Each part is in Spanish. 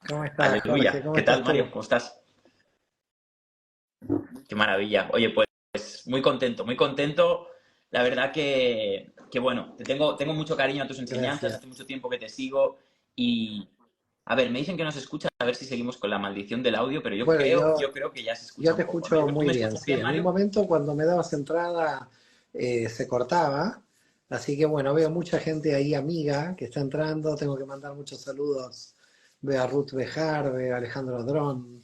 ¿Cómo estás, Jorge? Aleluya. ¿Cómo ¿Qué tal, estás Mario? tú? ¿Cómo estás? Qué maravilla. Oye, pues muy contento, muy contento. La verdad que bueno, tengo mucho cariño a tus enseñanzas, Gracias. hace mucho tiempo que te sigo y, a ver, me dicen que no se escucha, a ver si seguimos con la maldición del audio, pero yo Bueno, creo, yo, yo creo que ya se escucha yo te un poco, ¿no? escucho ¿Tú muy me bien, escuchas sí. bien, En un Mario? momento cuando me dabas entrada se cortaba, así que bueno, veo mucha gente ahí amiga que está entrando, tengo que mandar muchos saludos. Veo a Ruth Bejar, veo a Alejandro Dron,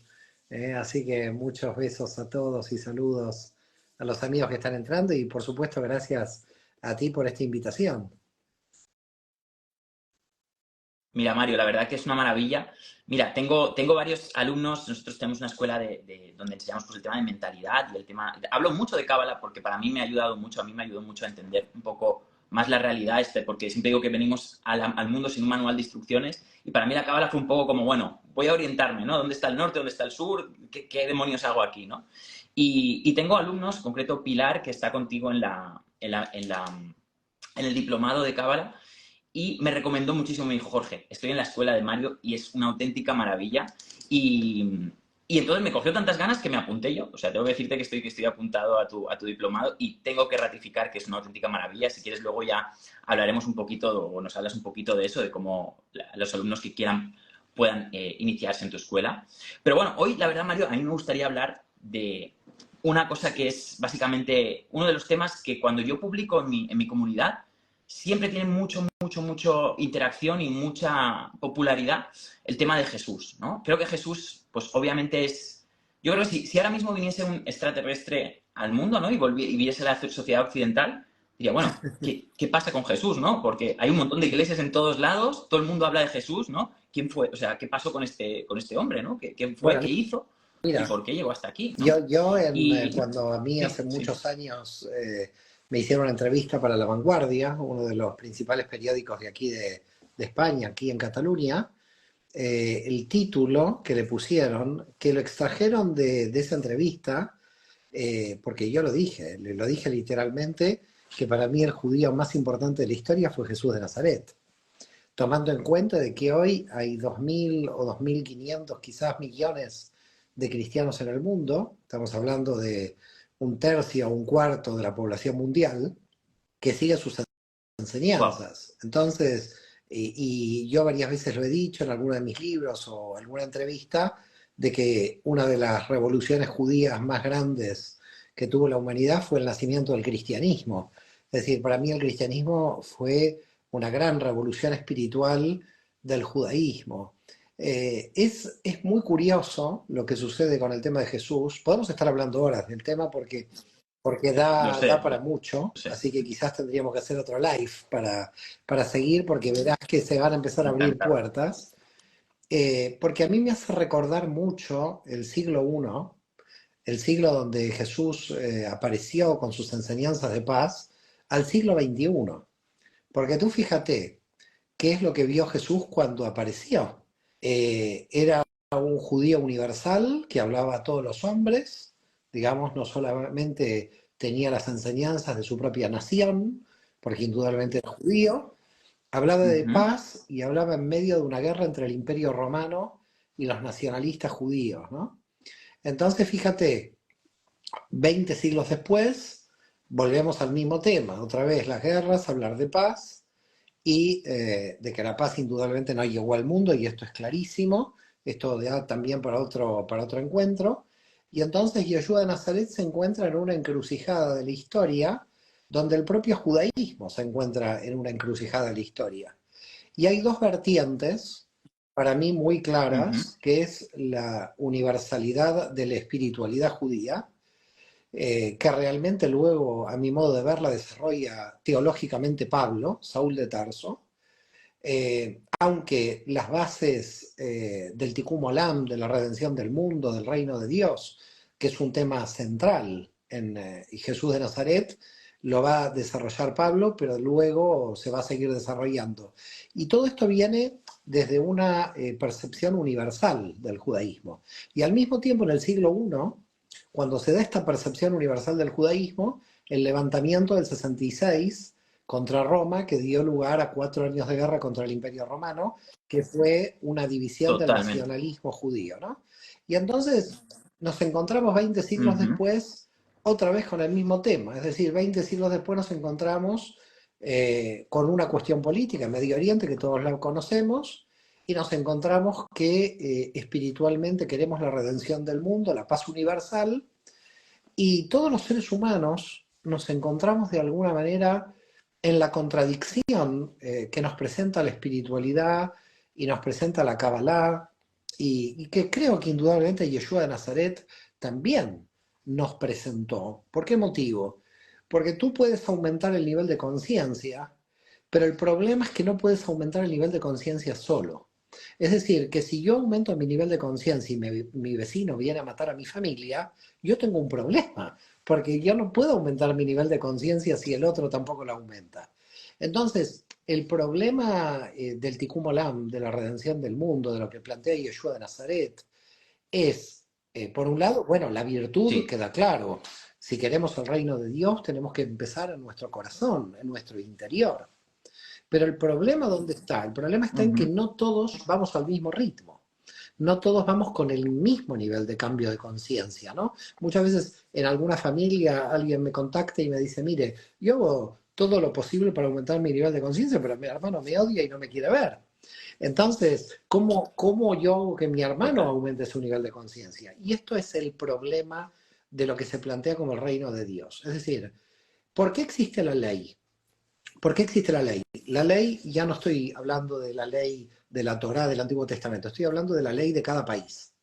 así que muchos besos a todos y saludos a los amigos que están entrando y por supuesto gracias a ti por esta invitación. Mira, Mario, la verdad que es una maravilla. Mira, tengo varios alumnos, nosotros tenemos una escuela donde enseñamos pues, el tema de mentalidad y el tema... Hablo mucho de Cábala porque para mí me ha ayudado mucho, a mí me ayudó mucho a entender un poco más la realidad, porque siempre digo que venimos al mundo sin un manual de instrucciones y para mí la Cábala fue un poco como, bueno, voy a orientarme, ¿no? ¿Dónde está el norte? ¿Dónde está el sur? ¿Qué demonios hago aquí, no? Y tengo alumnos, concreto Pilar, que está contigo en el diplomado de Cábala, y me recomendó muchísimo, me dijo, Jorge, estoy en la escuela de Mario y es una auténtica maravilla. Y entonces me cogió tantas ganas que me apunté yo. O sea, tengo que decirte que estoy apuntado a tu diplomado y tengo que ratificar que es una auténtica maravilla. Si quieres, luego ya hablaremos un poquito o nos hablas un poquito de eso, de cómo los alumnos que quieran puedan iniciarse en tu escuela. Pero bueno, hoy, la verdad, Mario, a mí me gustaría hablar de una cosa que es básicamente uno de los temas que cuando yo publico en mi comunidad siempre tiene mucho interacción y mucha popularidad el tema de Jesús, ¿no? Creo que Jesús, pues obviamente es... Yo creo que si ahora mismo viniese un extraterrestre al mundo, ¿no? Y viese la sociedad occidental, diría, bueno, ¿qué pasa con Jesús, no? Porque hay un montón de iglesias en todos lados, todo el mundo habla de Jesús, ¿no? ¿Quién fue? O sea, ¿qué pasó con este hombre, ¿no? ¿Quién fue? Bueno, ¿Qué hizo? ¿Y mira. por qué llegó hasta aquí, ¿no? Yo Y... cuando a mí Sí, hace sí. muchos años me hicieron una entrevista para La Vanguardia, uno de los principales periódicos de aquí de España, aquí en Cataluña, el título que le pusieron, que lo extrajeron de esa entrevista, porque yo lo dije, lo dije literalmente, que para mí el judío más importante de la historia fue Jesús de Nazaret, tomando en cuenta de que hoy hay 2.000 o 2.500 quizás millones de cristianos en el mundo, estamos hablando de un tercio o un cuarto de la población mundial, que sigue sus Wow. enseñanzas. Entonces, y yo varias veces lo he dicho en alguno de mis libros o alguna entrevista, de que una de las revoluciones judías más grandes que tuvo la humanidad fue el nacimiento del cristianismo. Es decir, para mí el cristianismo fue una gran revolución espiritual del judaísmo. Es muy curioso lo que sucede con el tema de Jesús. Podemos estar hablando horas del tema porque Lo da sé, para mucho, lo sé. así que quizás tendríamos que hacer otro live para seguir, porque verás que se van a empezar a abrir Encantado. puertas. Porque a mí me hace recordar mucho el siglo I, el siglo donde Jesús apareció con sus enseñanzas de paz, al siglo XXI. Porque tú fíjate, ¿qué es lo que vio Jesús cuando apareció? Era un judío universal que hablaba a todos los hombres, digamos, no solamente tenía las enseñanzas de su propia nación, porque indudablemente era judío, hablaba de Ujú. paz y hablaba en medio de una guerra entre el Imperio Romano y los nacionalistas judíos, ¿no? Entonces, fíjate, 20 siglos después, volvemos al mismo tema, otra vez las guerras, hablar de paz, y de que la paz indudablemente no llegó al mundo, y esto es clarísimo, esto da también para otro encuentro, y entonces Yeshua de Nazaret se encuentra en una encrucijada de la historia, donde el propio judaísmo se encuentra en una encrucijada de la historia. Y hay dos vertientes, para mí muy Ujú. claras, que es la universalidad de la espiritualidad judía, que realmente luego, a mi modo de ver, la desarrolla teológicamente Pablo, Saúl de Tarso, aunque las bases del Tikkun Olam, de la redención del mundo, del reino de Dios, que es un tema central en Jesús de Nazaret, lo va a desarrollar Pablo, pero luego se va a seguir desarrollando. Y todo esto viene desde una percepción universal del judaísmo. Y al mismo tiempo, en el siglo I, cuando se da esta percepción universal del judaísmo, el levantamiento del 66 contra Roma, que dio lugar a 4 años de guerra contra el Imperio Romano, que fue una división del Totalmente. nacionalismo judío, ¿no? Y entonces nos encontramos 20 siglos Ujú. después otra vez con el mismo tema, es decir, 20 siglos después nos encontramos con una cuestión política en Medio Oriente que todos la conocemos, y nos encontramos que espiritualmente queremos la redención del mundo, la paz universal, y todos los seres humanos nos encontramos de alguna manera en la contradicción que nos presenta la espiritualidad y nos presenta la Kabbalah, y que creo que indudablemente Yeshua de Nazaret también nos presentó. ¿Por qué motivo? Porque tú puedes aumentar el nivel de conciencia, pero el problema es que no puedes aumentar el nivel de conciencia solo. Es decir, que si yo aumento mi nivel de conciencia y mi vecino viene a matar a mi familia, yo tengo un problema, porque yo no puedo aumentar mi nivel de conciencia si el otro tampoco lo aumenta. Entonces, el problema del Tikkun Olam, de la redención del mundo, de lo que plantea Yeshua de Nazaret, es, por un lado, bueno, la virtud Sí. queda claro. Si queremos el reino de Dios, tenemos que empezar en nuestro corazón, en nuestro interior. Pero el problema, ¿dónde está? El problema está en que Ujú. no todos vamos al mismo ritmo. No todos vamos con el mismo nivel de cambio de conciencia, ¿no? Muchas veces en alguna familia alguien me contacta y me dice, mire, yo hago todo lo posible para aumentar mi nivel de conciencia, pero mi hermano me odia y no me quiere ver. Entonces, ¿cómo yo hago que mi hermano Total. aumente su nivel de conciencia? Y esto es el problema de lo que se plantea como el reino de Dios. Es decir, ¿por qué existe la ley? ¿Por qué existe la ley? La ley, ya no estoy hablando de la ley de la Torá del Antiguo Testamento, estoy hablando de la ley de cada país.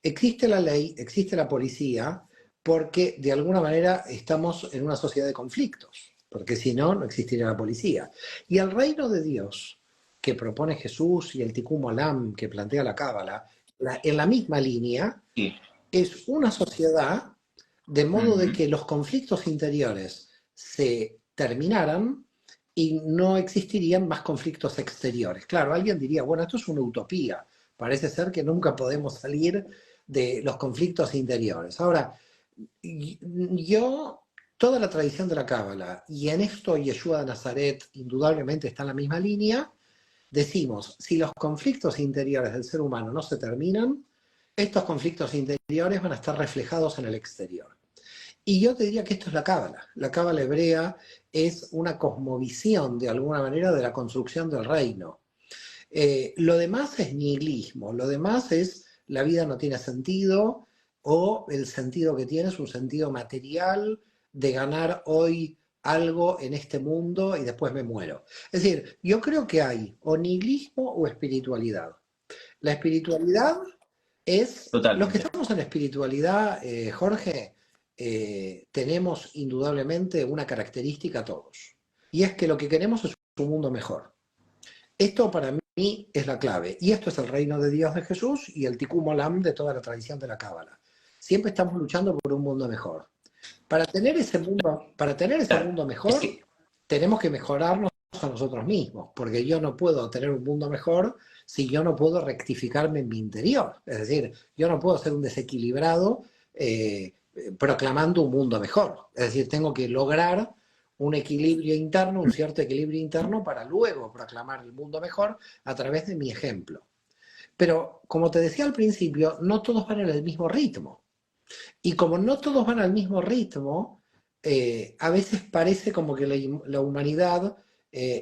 Existe la ley, existe la policía, porque de alguna manera estamos en una sociedad de conflictos, porque si no, no existiría la policía. Y el reino de Dios que propone Jesús y el Tikkun Olam que plantea la Cábala, en la misma línea, Sí. es una sociedad de modo de Ujú. que los conflictos interiores se terminaran y no existirían más conflictos exteriores. Claro, alguien diría, bueno, esto es una utopía, parece ser que nunca podemos salir de los conflictos interiores. Ahora, yo, toda la tradición de la Cábala, y en esto Yeshua de Nazaret indudablemente está en la misma línea, decimos, si los conflictos interiores del ser humano no se terminan, estos conflictos interiores van a estar reflejados en el exterior. Y yo te diría que esto es la Cábala. La Cábala hebrea es una cosmovisión, de alguna manera, de la construcción del reino. Lo demás es nihilismo, lo demás es la vida no tiene sentido, o el sentido que tiene es un sentido material de ganar hoy algo en este mundo y después me muero. Es decir, yo creo que hay o nihilismo o espiritualidad. La espiritualidad es, los que Totalmente. estamos en la espiritualidad, Jorge, tenemos indudablemente una característica todos, y es que lo que queremos es un mundo mejor. Esto para mí es la clave, y esto es el reino de Dios de Jesús y el Tikkun Olam de toda la tradición de la Cábala. Siempre estamos luchando por un mundo mejor. Para tener ese Claro. mundo Es mejor, que, tenemos que mejorarnos a nosotros mismos, porque yo no puedo tener un mundo mejor si yo no puedo rectificarme en mi interior. Es decir, yo no puedo ser un desequilibrado proclamando un mundo mejor. Es decir, tengo que lograr un equilibrio interno, un cierto equilibrio interno para luego proclamar el mundo mejor a través de mi ejemplo. Pero, como te decía al principio, no todos van en el mismo ritmo. Y como no todos van al mismo ritmo, a veces parece como que la humanidad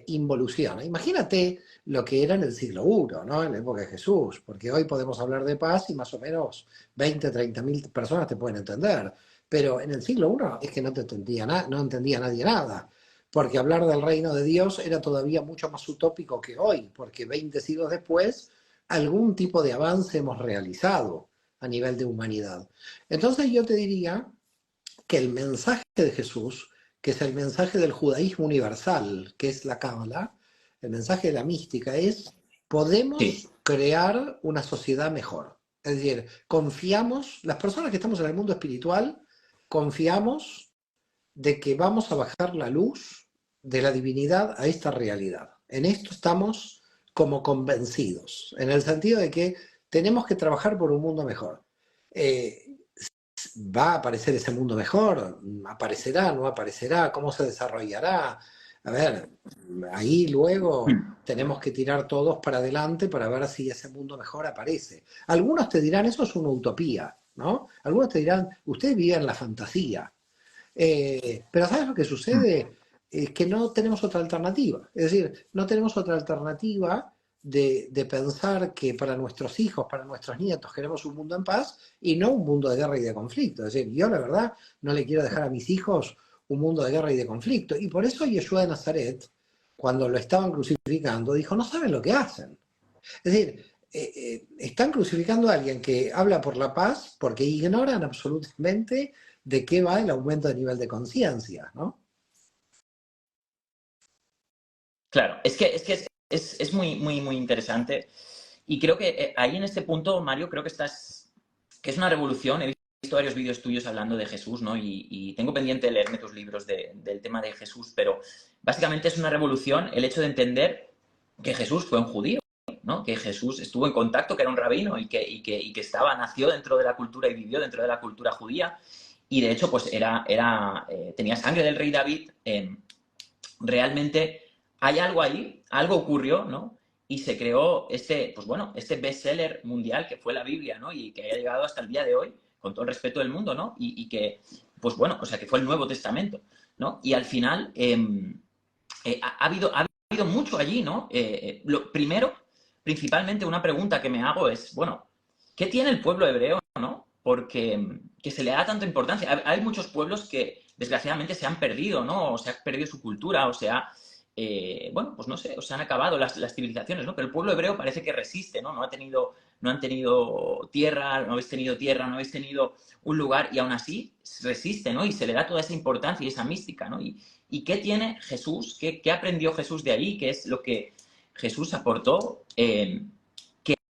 involuciona. Imagínate lo que era en el siglo I, ¿no? En la época de Jesús, porque hoy podemos hablar de paz y más o menos 20, 30 mil personas te pueden entender. Pero en el siglo I es que no te entendía no entendía nadie nada, porque hablar del reino de Dios era todavía mucho más utópico que hoy, porque 20 siglos después algún tipo de avance hemos realizado a nivel de humanidad. Entonces yo te diría que el mensaje de Jesús, que es el mensaje del judaísmo universal, que es la Cábala, el mensaje de la mística es, sí. podemos crear una sociedad mejor. Es decir, confiamos, las personas que estamos en el mundo espiritual, confiamos de que vamos a bajar la luz de la divinidad a esta realidad. En esto estamos como convencidos, en el sentido de que tenemos que trabajar por un mundo mejor. Eh, ¿Va a aparecer ese mundo mejor? ¿Aparecerá? ¿No aparecerá? ¿Cómo se desarrollará? A ver, ahí luego Mm. tenemos que tirar todos para adelante para ver si ese mundo mejor aparece. Algunos te dirán, eso es una utopía, ¿no? Algunos te dirán, usted vive en la fantasía. Pero ¿sabes lo que Mm. sucede? Es que no tenemos otra alternativa. Es decir, no tenemos otra alternativa de pensar que para nuestros hijos, para nuestros nietos, queremos un mundo en paz y no un mundo de guerra y de conflicto. Es decir, yo la verdad no le quiero dejar a mis hijos un mundo de guerra y de conflicto. Y por eso Yeshua de Nazaret, cuando lo estaban crucificando, dijo, no saben lo que hacen. Es decir, están crucificando a alguien que habla por la paz porque ignoran absolutamente de qué va el aumento de nivel de conciencia, ¿no? Claro, es muy, muy, muy interesante. Y creo que ahí en este punto, Mario, creo que que es una revolución. He visto varios vídeos tuyos hablando de Jesús, ¿no? Y tengo pendiente de leerme tus libros del tema de Jesús, pero básicamente es una revolución el hecho de entender que Jesús fue un judío, ¿no? Que Jesús estuvo en contacto, que era un rabino y que nació dentro de la cultura y vivió dentro de la cultura judía. Y de hecho, pues tenía sangre del rey David. Realmente hay algo ahí, algo ocurrió, ¿no? Y se creó pues bueno, este bestseller mundial que fue la Biblia, ¿no? Y que ha llegado hasta el día de hoy, con todo el respeto del mundo, ¿no? Y que, pues bueno, o sea, que fue el Nuevo Testamento, ¿no? Y al final ha habido mucho allí, ¿no? Lo primero, principalmente una pregunta que me hago es, bueno, ¿qué tiene el pueblo hebreo, ¿no? Porque que se le da tanta importancia. Hay muchos pueblos que desgraciadamente se han perdido, ¿no? O se ha perdido su cultura, o sea, bueno, pues no sé, o se han acabado las civilizaciones, ¿no? Pero el pueblo hebreo parece que resiste, ¿no? No han tenido tierra, no habéis tenido tierra, no habéis tenido un lugar y aún así resiste, ¿no? Y se le da toda esa importancia y esa mística, ¿no? ¿Y qué tiene Jesús? ¿Qué aprendió Jesús de ahí? ¿Qué es lo que Jesús aportó? Que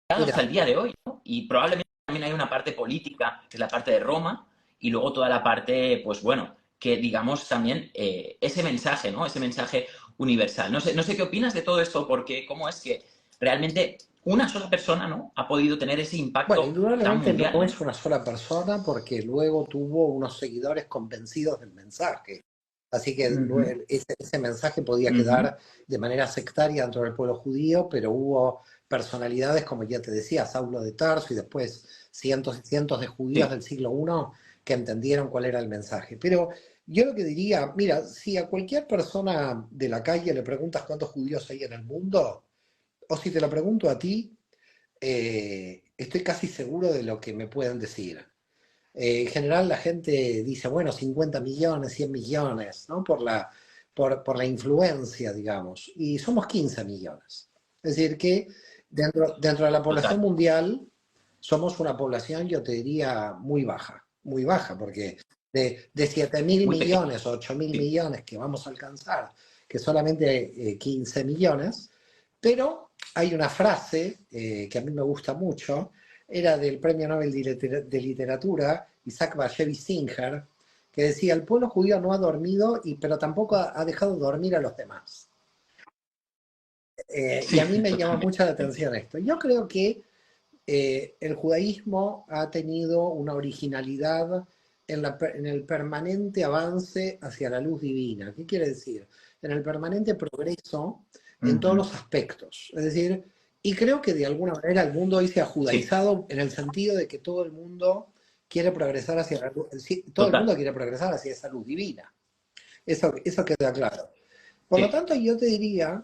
ha dado hasta Mira, el día de hoy, ¿no? Y probablemente también hay una parte política, que es la parte de Roma, y luego toda la parte, pues bueno, que digamos también ese mensaje, ¿no? Ese mensaje universal. No sé qué opinas de todo esto, porque cómo es que realmente una sola persona, ¿no? Ha podido tener ese bueno, impacto tan indudablemente mundial, no ¿no? es una sola persona porque luego tuvo unos seguidores convencidos del mensaje. Así que Uh -huh, ese mensaje podía uh -huh. quedar de manera sectaria dentro del pueblo judío, pero hubo personalidades, como ya te decía, Saulo de Tarso y después cientos y cientos de judíos Sí. del siglo I que entendieron cuál era el mensaje. Pero yo lo que diría, mira, si a cualquier persona de la calle le preguntas cuántos judíos hay en el mundo, o si te lo pregunto a ti, estoy casi seguro de lo que me pueden decir. En general la gente dice, bueno, 50 millones, 100 millones, ¿no? Por la influencia, digamos. Y somos 15 millones. Es decir, que dentro de la población Total. mundial somos una población, yo te diría, muy baja, porque de 7 mil Muy pequeño. millones o 8 mil Sí. millones que vamos a alcanzar, que solamente 15 millones, pero hay una frase que a mí me gusta mucho, era del Premio Nobel de Literatura, Isaac Bashevis Singer, que decía, el pueblo judío no ha dormido, pero tampoco ha dejado dormir a los demás. Y Sí, a mí me llama totalmente. mucho la atención esto. Yo creo que el judaísmo ha tenido una originalidad en el permanente avance hacia la luz divina. ¿Qué quiere decir? En el permanente progreso Uh en todos -huh. los aspectos. Es decir, y creo que de alguna manera el mundo hoy se ha Sí, judaizado en el sentido de que todo el mundo quiere progresar hacia la luz, todo el mundo total. quiere progresar hacia esa luz divina. Eso queda claro. Por lo Sí. tanto, yo te diría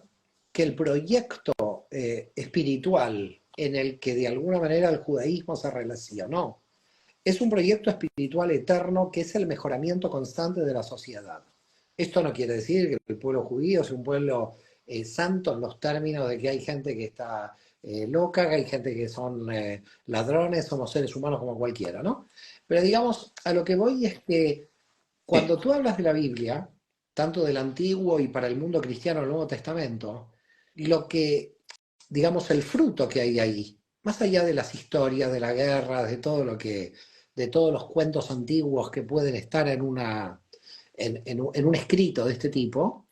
que el proyecto espiritual en el que de alguna manera el judaísmo se relacionó es un proyecto espiritual eterno que es el mejoramiento constante de la sociedad. Esto no quiere decir que el pueblo judío es un pueblo santo en los términos de que hay gente que está loca, que hay gente que son ladrones, somos seres humanos como cualquiera, ¿no? Pero digamos, a lo que voy es que Sí. cuando tú hablas de la Biblia, tanto del Antiguo y para el mundo cristiano el Nuevo Testamento, lo que, digamos, el fruto que hay ahí, más allá de las historias, de la guerra, de todos los cuentos antiguos que pueden estar en un escrito de este tipo,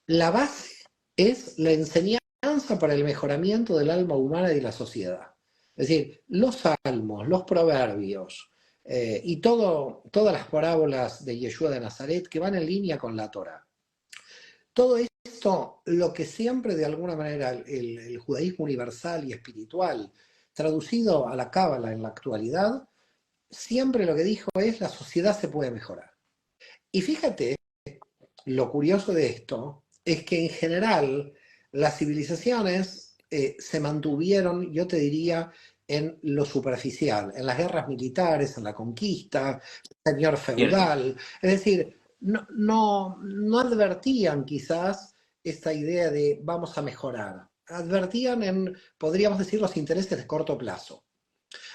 la base es la enseñanza para el mejoramiento del alma humana y de la sociedad. Es decir, los salmos, los proverbios y todas las parábolas de Yeshua de Nazaret que van en línea con la Torah. todo esto, lo que siempre de alguna manera el judaísmo universal y espiritual, traducido a la Cábala en la actualidad, siempre lo que dijo es la sociedad se puede mejorar. Y fíjate, lo curioso de esto es que en general las civilizaciones se mantuvieron, yo te diría, en lo superficial, en las guerras militares, en la conquista, el señor Cierto. feudal. Es decir, no advertían quizás esta idea de vamos a mejorar. Advertían en, podríamos decir, los intereses de corto plazo.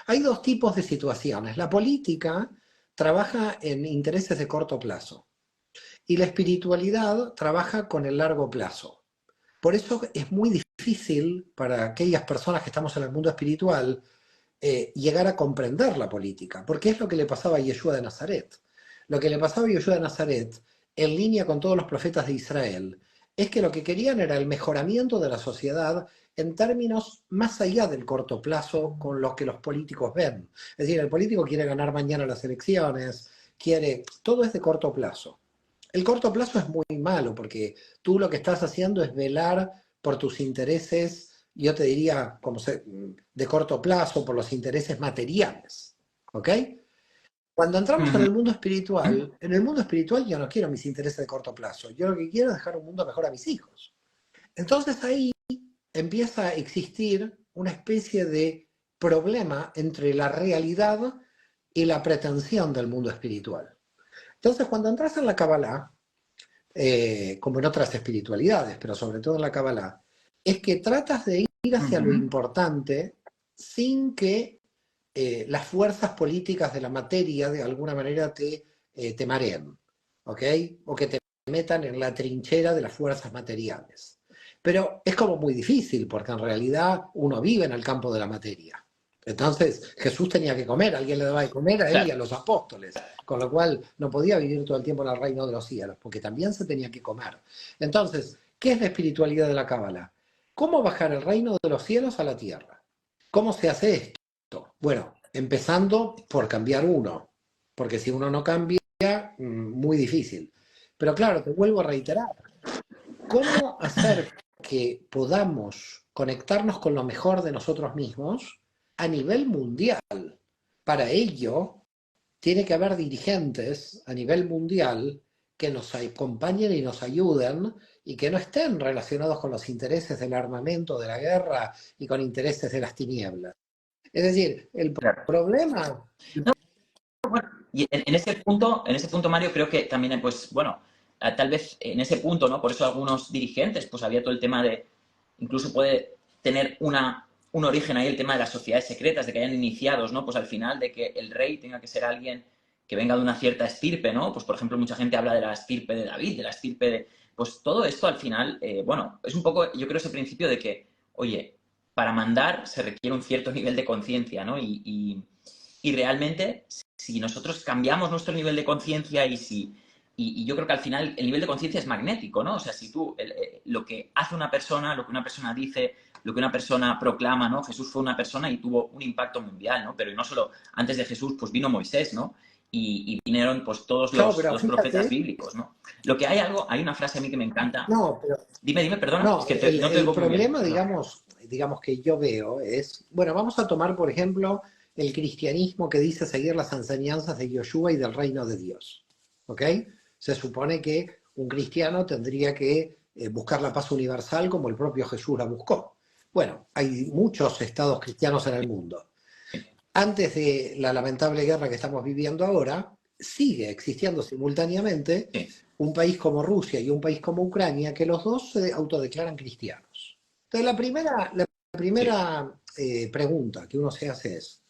Hay dos tipos de situaciones. La política trabaja en intereses de corto plazo y la espiritualidad trabaja con el largo plazo. Por eso es muy difícil para aquellas personas que estamos en el mundo espiritual llegar a comprender la política, porque es lo que le pasaba a Yeshua de Nazaret. Lo que le pasaba a Yeshua de Nazaret, en línea con todos los profetas de Israel, es que lo que querían era el mejoramiento de la sociedad en términos más allá del corto plazo con los que los políticos ven. Es decir, el político quiere ganar mañana las elecciones, todo es de corto plazo. El corto plazo es muy malo porque tú lo que estás haciendo es velar por tus intereses, yo te diría, de corto plazo, por los intereses materiales. ¿Ok? Cuando entramos en el mundo espiritual yo no quiero mis intereses de corto plazo. Yo lo que quiero es dejar un mundo mejor a mis hijos. Entonces ahí empieza a existir una especie de problema entre la realidad y la pretensión del mundo espiritual. Entonces, cuando entras en la Kabbalah, como en otras espiritualidades, pero sobre todo en la Kabbalah, es que tratas de ir hacia lo importante sin que las fuerzas políticas de la materia de alguna manera te mareen, ¿ok? O que te metan en la trinchera de las fuerzas materiales. Pero es como muy difícil, porque en realidad uno vive en el campo de la materia. Entonces Jesús tenía que comer, alguien le daba de comer a él y a los apóstoles, con lo cual no podía vivir todo el tiempo en el reino de los cielos, porque también se tenía que comer. Entonces, ¿qué es la espiritualidad de la Cábala? ¿Cómo bajar el reino de los cielos a la tierra? ¿Cómo se hace esto? Bueno, empezando por cambiar uno, porque si uno no cambia, muy difícil. Pero claro, te vuelvo a reiterar, ¿cómo hacer que podamos conectarnos con lo mejor de nosotros mismos a nivel mundial? Para ello, tiene que haber dirigentes a nivel mundial que nos acompañen y nos ayuden y que no estén relacionados con los intereses del armamento, de la guerra y con intereses de las tinieblas. Es decir, el Claro. problema... No, bueno, y en ese punto, Mario, creo que también, pues, bueno, tal vez en ese punto, ¿no? Por eso algunos dirigentes, pues había todo el tema de, incluso puede tener un origen ahí el tema de las sociedades secretas, de que hayan iniciados, ¿no? Pues al final de que el rey tenga que ser alguien que venga de una cierta estirpe, ¿no? Pues por ejemplo, mucha gente habla de la estirpe de David, de la estirpe de... Pues todo esto al final, bueno, es un poco, yo creo, ese principio de que, oye, para mandar se requiere un cierto nivel de conciencia, ¿no? Y realmente, si nosotros cambiamos nuestro nivel de conciencia y yo creo que al final el nivel de conciencia es magnético, ¿no? O sea, si tú, lo que hace una persona, lo que una persona dice, lo que una persona proclama, ¿no? Jesús fue una persona y tuvo un impacto mundial, ¿no? Pero no solo antes de Jesús, pues vino Moisés, ¿no? Y vinieron pues todos Claro, pero los profetas fíjate, bíblicos, ¿no? Lo que hay una frase a mí que me encanta. no, pero Dime, perdona, es no, que no te el oigo muy bien, problema, perdón. digamos que yo veo es, bueno, vamos a tomar, por ejemplo, el cristianismo que dice seguir las enseñanzas de Yoshua y del reino de Dios. ¿Ok? Se supone que un cristiano tendría que buscar la paz universal como el propio Jesús la buscó. Bueno, hay muchos estados cristianos en el mundo. Antes de la lamentable guerra que estamos viviendo ahora, sigue existiendo simultáneamente Sí, un país como Rusia y un país como Ucrania, que los dos se autodeclaran cristianos. Entonces, la sí. primera pregunta que uno se hace es,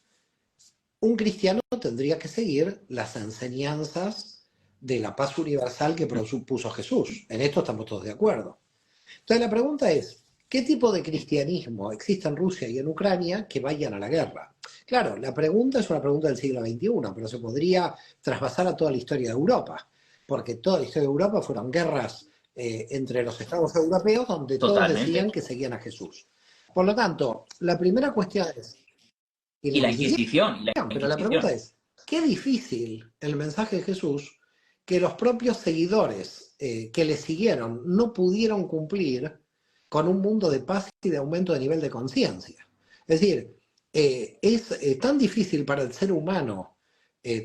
un cristiano tendría que seguir las enseñanzas de la paz universal que propuso Jesús. En esto estamos todos de acuerdo. Entonces, la pregunta es, ¿qué tipo de cristianismo existe en Rusia y en Ucrania que vayan a la guerra? Claro, la pregunta es una pregunta del siglo XXI, pero se podría trasvasar a toda la historia de Europa, porque toda la historia de Europa fueron guerras entre los estados europeos donde todos Totalmente. decían que seguían a Jesús. Por lo tanto, la primera cuestión es, y la Y la Inquisición, Inquisición, y la pero la pregunta Inquisición. es, qué difícil el mensaje de Jesús que los propios seguidores que le siguieron no pudieron cumplir con un mundo de paz y de aumento de nivel de conciencia. Es decir, es tan difícil para el ser humano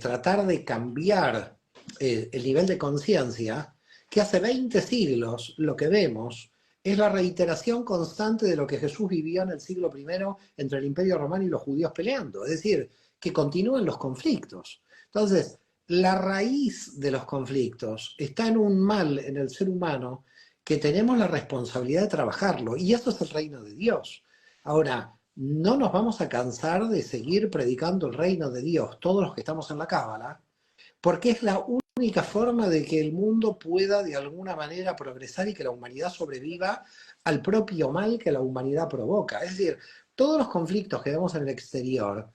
tratar de cambiar el nivel de conciencia que hace 20 siglos lo que vemos es la reiteración constante de lo que Jesús vivió en el siglo I entre el Imperio Romano y los judíos peleando. Es decir, que continúan los conflictos. Entonces, la raíz de los conflictos está en un mal en el ser humano que tenemos la responsabilidad de trabajarlo, y eso es el reino de Dios. Ahora, no nos vamos a cansar de seguir predicando el reino de Dios, todos los que estamos en la Cábala, porque es la única forma de que el mundo pueda de alguna manera progresar y que la humanidad sobreviva al propio mal que la humanidad provoca. Es decir, todos los conflictos que vemos en el exterior,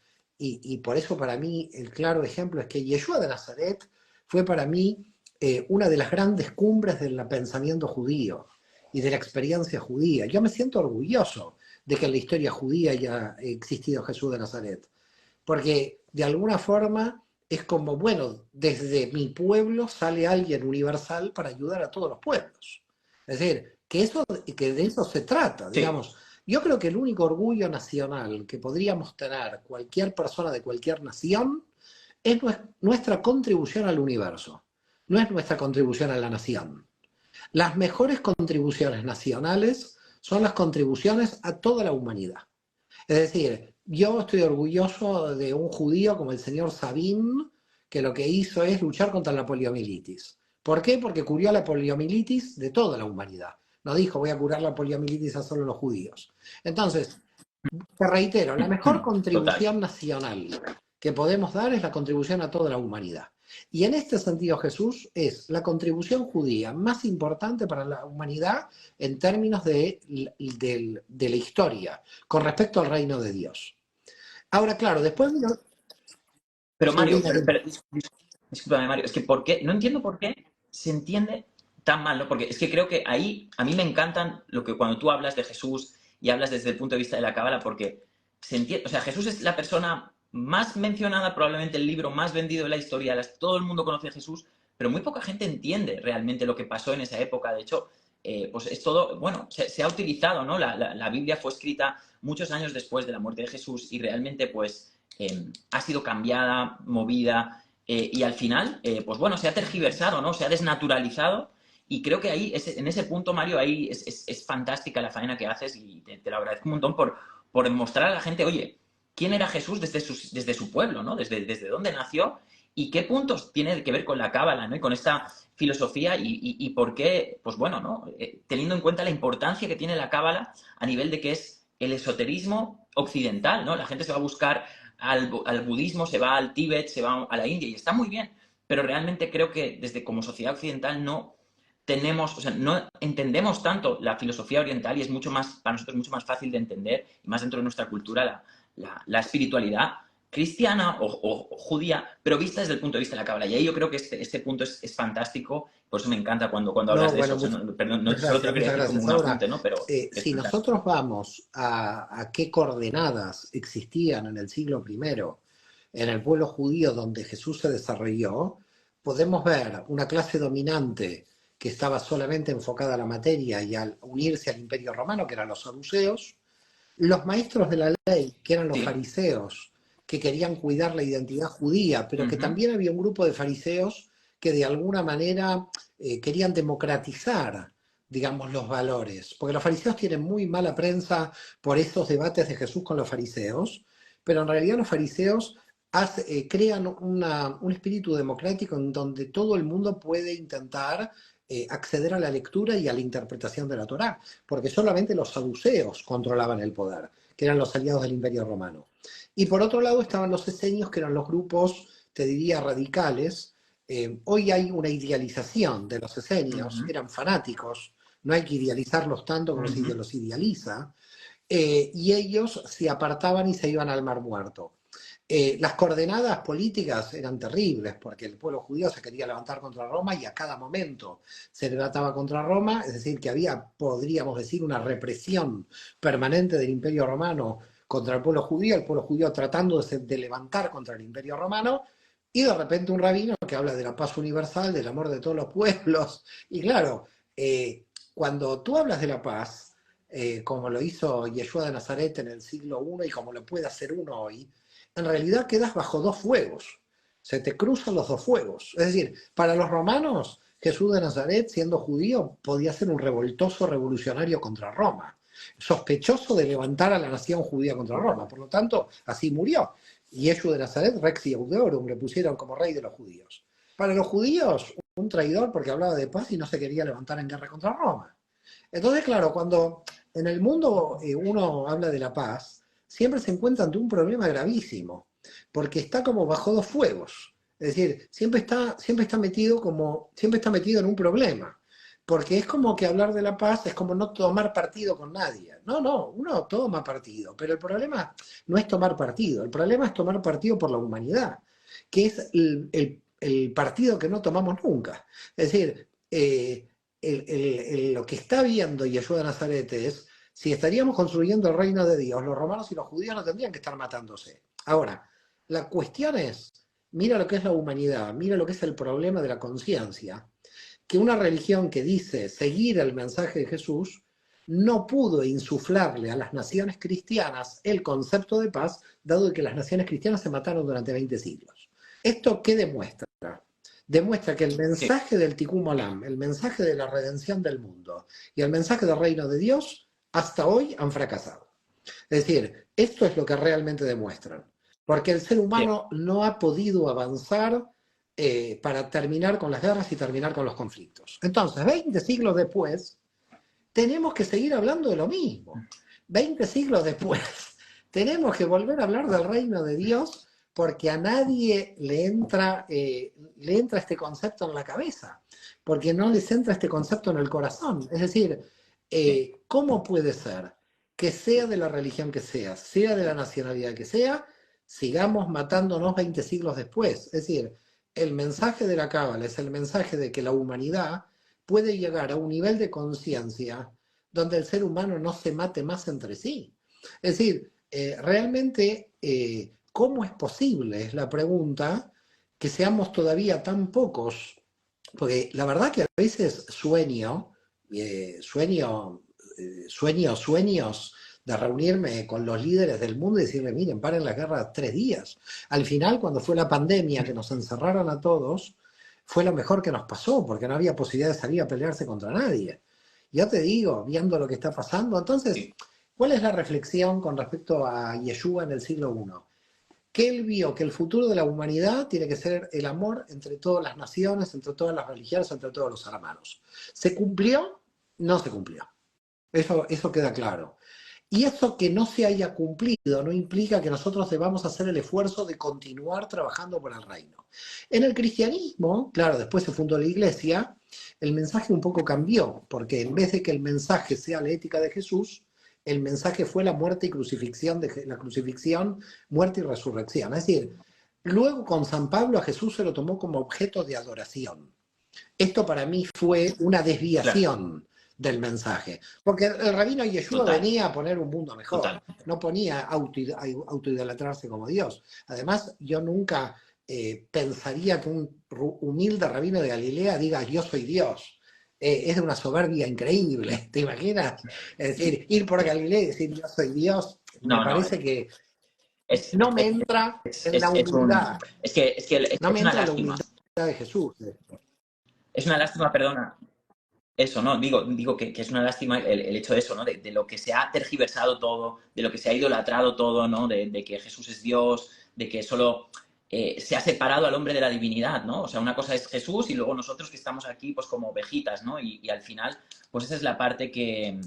y por eso para mí el claro ejemplo es que Yeshua de Nazaret fue para mí una de las grandes cumbres del pensamiento judío y de la experiencia judía. Yo me siento orgulloso de que en la historia judía haya existido Jesús de Nazaret, porque de alguna forma es como, bueno, desde mi pueblo sale alguien universal para ayudar a todos los pueblos. Es decir, que de eso se trata, Sí. digamos. Yo creo que el único orgullo nacional que podríamos tener cualquier persona de cualquier nación es nuestra contribución al universo, no es nuestra contribución a la nación. Las mejores contribuciones nacionales son las contribuciones a toda la humanidad. Es decir, yo estoy orgulloso de un judío como el señor Sabin, que lo que hizo es luchar contra la poliomielitis. ¿Por qué? Porque curó la poliomielitis de toda la humanidad. No dijo, voy a curar la poliomielitis a solo los judíos. Entonces, te reitero, la mejor contribución nacional que podemos dar es la contribución a toda la humanidad. Y en este sentido Jesús es la contribución judía más importante para la humanidad en términos de la historia, con respecto al reino de Dios. Ahora, claro, después... Pero Mario, discúlpame, Mario, es que no entiendo por qué se entiende tan mal, ¿no? Porque es que creo que ahí, a mí me encantan cuando tú hablas de Jesús y hablas desde el punto de vista de la Cábala, porque se entiende, o sea, Jesús es la persona más mencionada, probablemente el libro más vendido de la historia, todo el mundo conoce a Jesús, pero muy poca gente entiende realmente lo que pasó en esa época. De hecho, pues es todo, bueno, se ha utilizado, ¿no? La Biblia fue escrita muchos años después de la muerte de Jesús y realmente, pues, ha sido cambiada, movida, y al final, pues bueno, se ha tergiversado, ¿no? Se ha desnaturalizado. Y creo que ahí, en ese punto, Mario, ahí es fantástica la faena que haces y te lo agradezco un montón por mostrar a la gente, oye, quién era Jesús desde su pueblo, ¿no? Desde dónde nació y qué puntos tiene que ver con la Cábala, ¿no? Y con esta filosofía y por qué, pues bueno, ¿no? Teniendo en cuenta la importancia que tiene la Cábala a nivel de que es el esoterismo occidental, ¿no? La gente se va a buscar al budismo, se va al Tíbet, se va a la India y está muy bien, pero realmente creo que desde como sociedad occidental no tenemos, o sea, no entendemos tanto la filosofía oriental y es mucho más, para nosotros, mucho más fácil de entender y más dentro de nuestra cultura la espiritualidad cristiana o judía, pero vista desde el punto de vista de la Cábala. Y ahí yo creo que este punto es fantástico, por eso me encanta cuando hablas de eso. O sea, perdón, solo te lo quería decir como un apunte, ¿no? Pero si nosotros vamos a qué coordenadas existían en el siglo I en el pueblo judío donde Jesús se desarrolló, podemos ver una clase dominante que estaba solamente enfocada a la materia y al unirse al Imperio Romano, que eran los saduceos, los maestros de la ley, que eran los fariseos, que querían cuidar la identidad judía, pero que también había un grupo de fariseos que de alguna manera querían democratizar, digamos, los valores, porque los fariseos tienen muy mala prensa por estos debates de Jesús con los fariseos, pero en realidad los fariseos crean un espíritu democrático en donde todo el mundo puede intentar acceder a la lectura y a la interpretación de la Torá, porque solamente los saduceos controlaban el poder, que eran los aliados del Imperio Romano. Y por otro lado estaban los esenios, que eran los grupos, te diría, radicales. Hoy hay una idealización de los esenios, eran fanáticos, no hay que idealizarlos tanto como se los idealiza, y ellos se apartaban y se iban al Mar Muerto. Las coordenadas políticas eran terribles porque el pueblo judío se quería levantar contra Roma y a cada momento se levantaba contra Roma, es decir, que había, podríamos decir, una represión permanente del Imperio Romano contra el pueblo judío tratando de levantar contra el Imperio Romano, Y de repente un rabino que habla de la paz universal, del amor de todos los pueblos. Y claro, cuando tú hablas de la paz, como lo hizo Yeshua de Nazaret en el siglo I y como lo puede hacer uno hoy, en realidad quedas bajo dos fuegos. Se te cruzan los dos fuegos. Es decir, para los romanos, Jesús de Nazaret, siendo judío, podía ser un revoltoso revolucionario contra Roma, sospechoso de levantar a la nación judía contra Roma. Por lo tanto, así murió. Y Jesús de Nazaret, Rex Iudeorum, le pusieron como rey de los judíos. Para los judíos, un traidor porque hablaba de paz y no se quería levantar en guerra contra Roma. Entonces, claro, cuando en el mundo uno habla de la paz, siempre se encuentra ante un problema gravísimo, porque está como bajo dos fuegos. Es decir, siempre está siempre está metido en un problema. Porque es como que hablar de la paz es como no tomar partido con nadie. No, no, uno toma partido, pero el problema no es tomar partido, el problema es tomar partido por la humanidad, que es el partido que no tomamos nunca. Es decir, lo que está viendo Yeshua de Nazaret es, si estaríamos construyendo el reino de Dios, los romanos y los judíos no tendrían que estar matándose. Ahora, la cuestión es, mira lo que es la humanidad, mira lo que es el problema de la conciencia, que una religión que dice seguir el mensaje de Jesús no pudo insuflarle a las naciones cristianas el concepto de paz, dado que las naciones cristianas se mataron durante 20 siglos. ¿Esto qué demuestra? Demuestra que el mensaje del Tikkun Olam, el mensaje de la redención del mundo y el mensaje del reino de Dios, hasta hoy han fracasado. Es decir, esto es lo que realmente demuestran. Porque el ser humano no ha podido avanzar para terminar con las guerras y terminar con los conflictos. Entonces, 20 siglos después, tenemos que seguir hablando de lo mismo. 20 siglos después, tenemos que volver a hablar del reino de Dios porque a nadie le entra este concepto en la cabeza, porque no les entra este concepto en el corazón. Es decir, ¿cómo puede ser que sea de la religión que sea de la nacionalidad que sea, sigamos matándonos 20 siglos después? Es decir, el mensaje de la Cábala es el mensaje de que la humanidad puede llegar a un nivel de conciencia donde el ser humano no se mate más entre sí. Es decir, realmente, ¿cómo es posible? Es la pregunta, que seamos todavía tan pocos, porque la verdad que a veces sueños de reunirme con los líderes del mundo y decirle, miren, paren la guerra 3 días. Al final, cuando fue la pandemia, que nos encerraron a todos, fue lo mejor que nos pasó, porque no había posibilidad de salir a pelearse contra nadie. Ya te digo, viendo lo que está pasando, entonces, ¿cuál es la reflexión con respecto a Yeshua en el siglo I? Que él vio que el futuro de la humanidad tiene que ser el amor entre todas las naciones, entre todas las religiones, entre todos los hermanos. ¿Se cumplió? No se cumplió. Eso queda claro. Y eso que no se haya cumplido no implica que nosotros debamos hacer el esfuerzo de continuar trabajando por el reino. En el cristianismo, claro, después se fundó la iglesia, el mensaje un poco cambió, porque en vez de que el mensaje sea la ética de Jesús, el mensaje fue la muerte y crucifixión, muerte y resurrección. Es decir, luego con San Pablo a Jesús se lo tomó como objeto de adoración. Esto para mí fue una desviación del mensaje. Porque el rabino Yeshua venía a poner un mundo mejor, no ponía a autoidolatrarse como Dios. Además, yo nunca pensaría que un humilde rabino de Galilea diga yo soy Dios. Es de una soberbia increíble, ¿te imaginas? Es decir, ir por Galilea y decir yo soy Dios, me parece que no me entra en la humildad. No me entra en la humildad de Jesús. Es una lástima, perdona. Eso, ¿no? Digo que es una lástima el hecho de eso, ¿no? De lo que se ha tergiversado todo, de lo que se ha idolatrado todo, ¿no? De que Jesús es Dios, de que solo se ha separado al hombre de la divinidad, ¿no? O sea, una cosa es Jesús y luego nosotros que estamos aquí, pues como ovejitas, ¿no? Y al final, pues esa es la parte que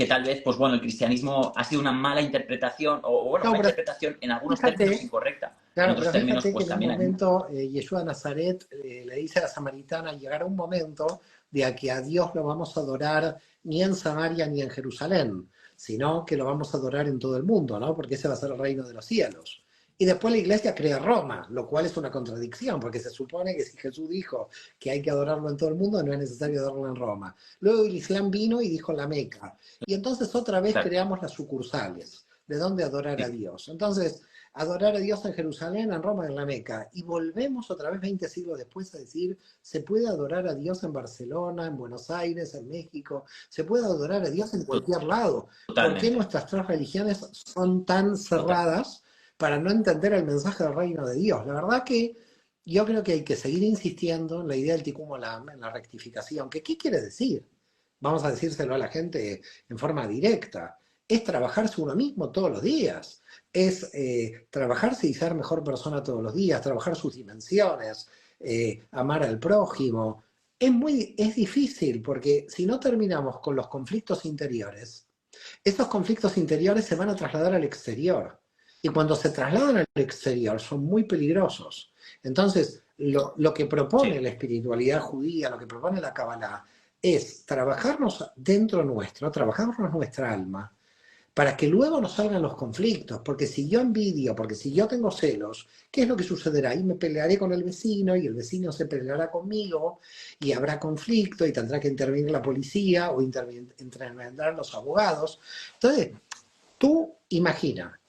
tal vez, pues bueno, el cristianismo ha sido una mala interpretación, o bueno, una interpretación en algunos términos incorrecta. Claro, en otros términos, pues que también en un momento Yeshua de Nazaret le dice a la samaritana, llegará un momento de que a Dios lo vamos a adorar ni en Samaria ni en Jerusalén, sino que lo vamos a adorar en todo el mundo, ¿no? Porque ese va a ser el reino de los cielos. Y después la iglesia crea Roma, lo cual es una contradicción, porque se supone que si Jesús dijo que hay que adorarlo en todo el mundo, no es necesario adorarlo en Roma. Luego el Islam vino y dijo la Meca. Y entonces otra vez creamos las sucursales. de dónde adorar a Sí, Dios. Entonces, adorar a Dios en Jerusalén, en Roma, en la Meca. Y volvemos otra vez 20 siglos después a decir, se puede adorar a Dios en Barcelona, en Buenos Aires, en México, se puede adorar a Dios en cualquier lado. ¿Por qué totalmente. nuestras tres religiones son tan Total. cerradas para no entender el mensaje del reino de Dios? La verdad que yo creo que hay que seguir insistiendo en la idea del tikkun olam, en la rectificación. ¿Qué quiere decir? Vamos a decírselo a la gente en forma directa. Es trabajarse uno mismo todos los días. Es trabajarse y ser mejor persona todos los días, trabajar sus dimensiones, amar al prójimo. Es difícil porque si no terminamos con los conflictos interiores, esos conflictos interiores se van a trasladar al exterior. Y cuando se trasladan al exterior son muy peligrosos. Entonces, lo que propone Sí. la espiritualidad judía, lo que propone la Kabbalah, es trabajarnos dentro nuestro, trabajarnos nuestra alma, para que luego nos salgan los conflictos. Porque si yo envidio, porque si yo tengo celos, ¿qué es lo que sucederá? Y me pelearé con el vecino y el vecino se peleará conmigo y habrá conflicto y tendrá que intervenir la policía o intervendrán los abogados. Entonces, tú imagina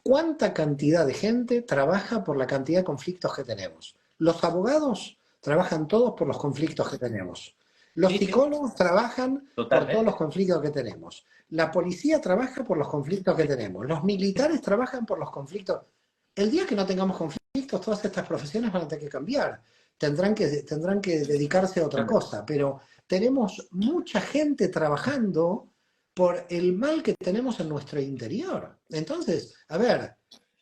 cuánta cantidad de gente trabaja por la cantidad de conflictos que tenemos. Los abogados trabajan todos por los conflictos que tenemos. Los Sí, sí, psicólogos trabajan por todos los totalmente. conflictos que tenemos. La policía trabaja por los conflictos que tenemos. Los militares trabajan por los conflictos. El día que no tengamos conflictos, todas estas profesiones van a tener que cambiar. Tendrán que dedicarse a otra cosa. Pero tenemos mucha gente trabajando por el mal que tenemos en nuestro interior. Entonces, a ver,